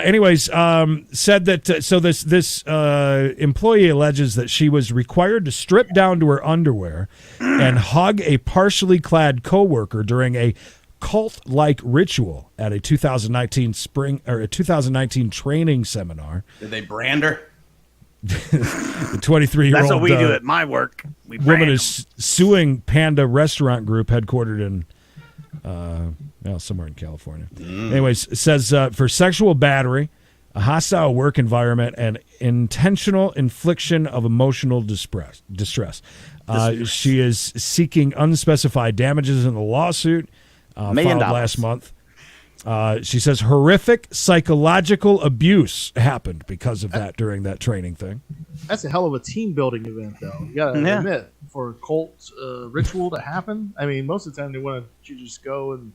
Anyways, said that so this employee alleges that she was required to strip down to her underwear and hug a partially clad coworker during a cult-like ritual at a 2019 training seminar.
Did they brand her?
The 23-year-old
That's what we do at my work. We
woman
brand
is suing Panda Restaurant Group, headquartered in somewhere in California. Anyways, it says for sexual battery, a hostile work environment, and intentional infliction of emotional distress. She is seeking unspecified damages in the lawsuit
$1
filed
million.
last month. She says horrific psychological abuse happened because of that during that training thing.
That's a hell of a team building event, though. You gotta admit, for a cult ritual to happen, I mean, most of the time they want you to just go and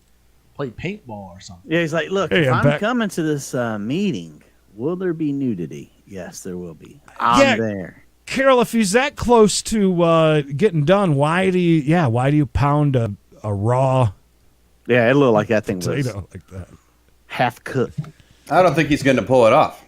play paintball or something.
Yeah, he's like, look,
Hey,
if
I'm
I'm
back.
coming to this meeting, will there be nudity? Yes, there will be. I'm there.
Carol, if he's that close to getting done, why do you pound a raw
Yeah, it looked like that thing was
potato like that?
half cooked.
I don't think he's going to pull it off.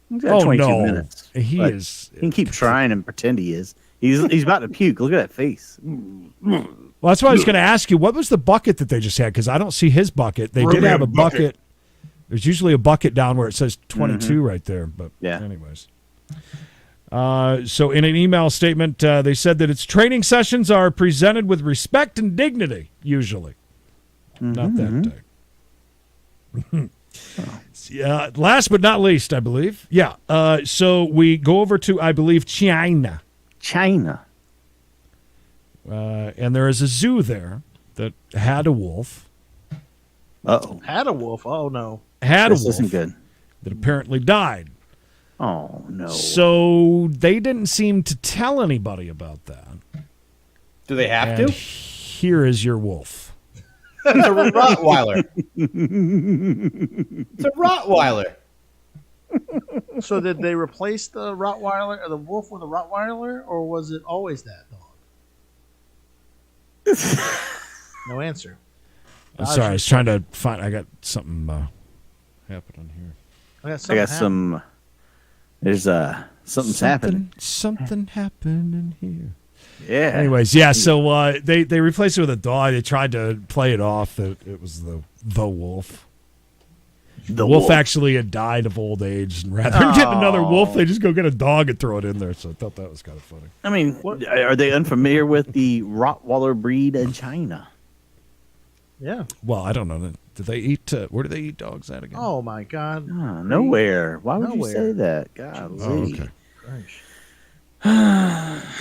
He's got 22
no,
minutes.
he
But
is.
He can keep trying and pretend he is. He's about to puke. Look at that face.
Well, that's why I was going to ask you, what was the bucket that they just had? Because I don't see his bucket. They did have a bucket. There's usually a bucket down where it says 22 right there. But
Yeah.
anyways. So in an email statement, they said that its training sessions are presented with respect and dignity, usually. Not that day. Yeah, last but not least, I believe. Yeah. So we go over to, I believe, China.
China.
And there is a zoo there that had a wolf.
Uh-oh.
Had a wolf? Oh, no.
Had
This
a wolf
isn't good.
that apparently died.
Oh, no.
So they didn't seem to tell anybody about that.
Do they have
And
to?
here is your wolf.
It's a Rottweiler. It's a Rottweiler.
So did they replace the Rottweiler or the wolf with a Rottweiler, or was it always that dog? No answer.
I'm sorry, I was trying to find. I got something happening here.
I
I got some. There's something's happening.
Something happening here.
Yeah.
Anyways, yeah. So they replaced it with a dog. They tried to play it off that it was the wolf.
The
wolf actually had died of old age, and rather than getting another wolf, they just go get a dog and throw it in there. So I thought that was kind of funny.
I mean, are they unfamiliar with the Rottweiler breed in China?
Yeah.
Well, I don't know. Do they eat? Where do they eat dogs at again?
Oh, my God.
Oh, nowhere. Why would you
Nowhere.
say that? God.
Oh, okay.
Gosh.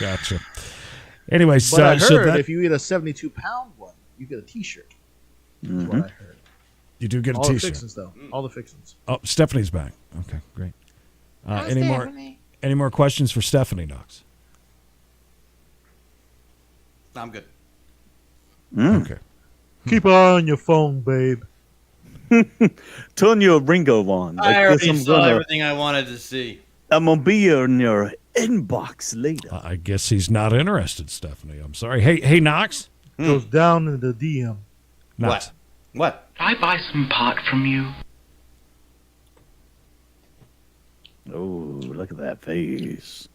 Gotcha. Anyways,
But I heard
so that
if you eat a 72-pound one, you get a T-shirt. That's what I heard.
you do get a
All the
T-shirt.
fixins, though. All the fixins.
Oh, Stephanie's back. Okay, great. Any more questions for Stephanie, Knox?
I'm good.
Okay.
Keep an eye on your phone, babe.
Turn your Ringo on.
I already saw everything I wanted to see.
I'm gonna be in your inbox later.
I guess he's not interested, Stephanie. I'm sorry. Hey, Knox.
Goes down in the DM.
Knox.
What?
Can I buy some pot from you?
Oh, look at that face.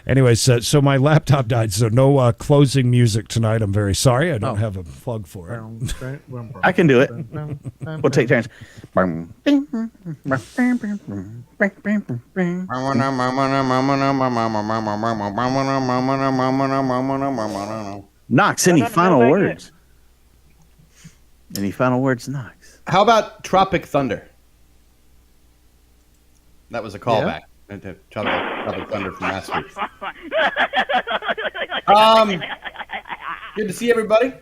Anyways, so my laptop died, so no closing music tonight. I'm very sorry. I don't have a plug for it.
I can do it. We'll take turns. Knox, any final words? Any final words, Knox?
How about Tropic Thunder? That was a callback. To Tropic Thunder from last week. Good to see everybody.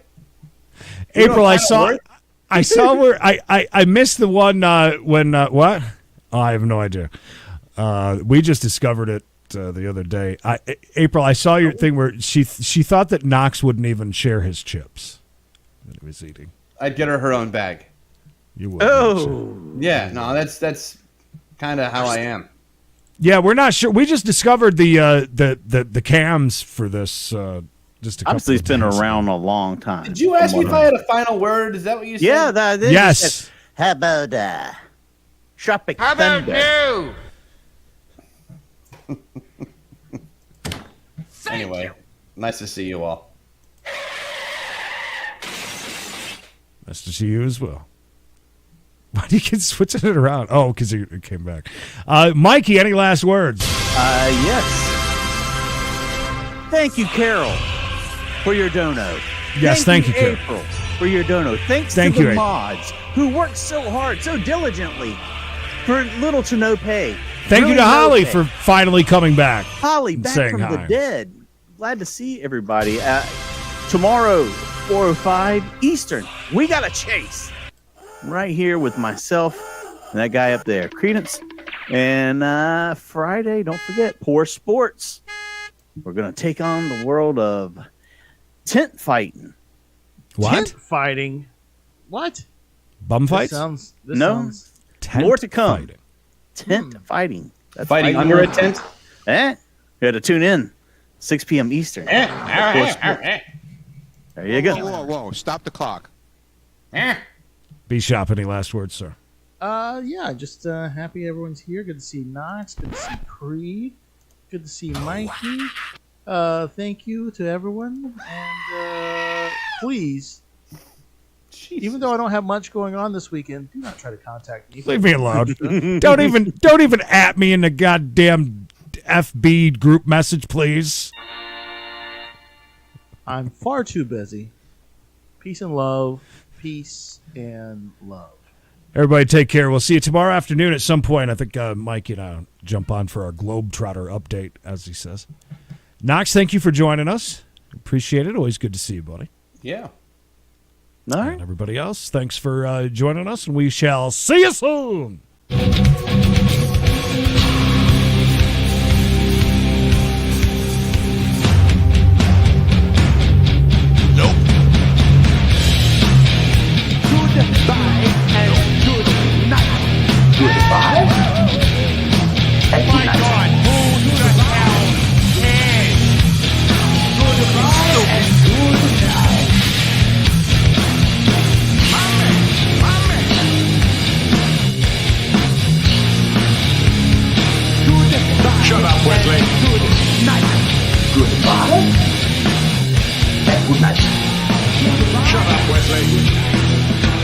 April, I saw where I missed the one when what? Oh, I have no idea. We just discovered it the other day. April, I saw your thing where she thought that Knox wouldn't even share his chips that he was eating.
I'd get her own bag.
You would.
Oh,
Yeah, no, that's kind of how I am.
Yeah, we're not sure. We just discovered the cams for this. Just a couple
obviously,
of
it's been
days
around
ago.
a long time.
Did you ask me if I had a final word? Is that what you said?
Yeah, that is.
Yes.
How about Tropic
How about
Thunder?
you?
Anyway, nice to see you all.
Nice to see you as well. Why do you keep switching it around? Oh, because it came back. Mikey, any last words?
Yes. Thank you, Carol, for your dono.
Yes, thank you, Carol.
April, for your dono. Thanks
Thank
to
you,
the
April.
mods who worked so hard, so diligently, for little to no pay.
Thank you
Really
to
no
Holly
pay.
for finally coming back.
Holly,
and
back
saying
from the
hi.
dead. Glad to see everybody. Tomorrow, 4:05 Eastern, we got a chase right here with myself and that guy up there, Creedence. And Friday, don't forget, Poor Sports. We're going to take on the world of tent fighting.
What?
Tent fighting. What?
Bum fights?
This
No.
sounds
Tent
More to come.
fighting.
Tent fighting. That's
Fighting under a tent?
Eh? You had to tune in. 6 p.m. Eastern. Poor Sports. There you go.
Whoa, stop the clock.
B-Shop, any last words, sir?
yeah, just happy everyone's here. Good to see Knox. Good to see Creed. Good to see Mikey. Thank you to everyone. And please, even though I don't have much going on this weekend, do not try to contact me.
Leave me alone. don't even at me in the goddamn FB group message, please.
I'm far too busy. Peace and love. Peace and love.
Everybody take care. We'll see you tomorrow afternoon at some point. I think Mike and I jump on for our Globetrotter update, as he says. Knox, thank you for joining us. Appreciate it. Always good to see you, buddy.
Yeah.
All
And
right.
everybody else, thanks for joining us, and we shall see you soon.
Shut up, Wesley. Shut up, Wesley.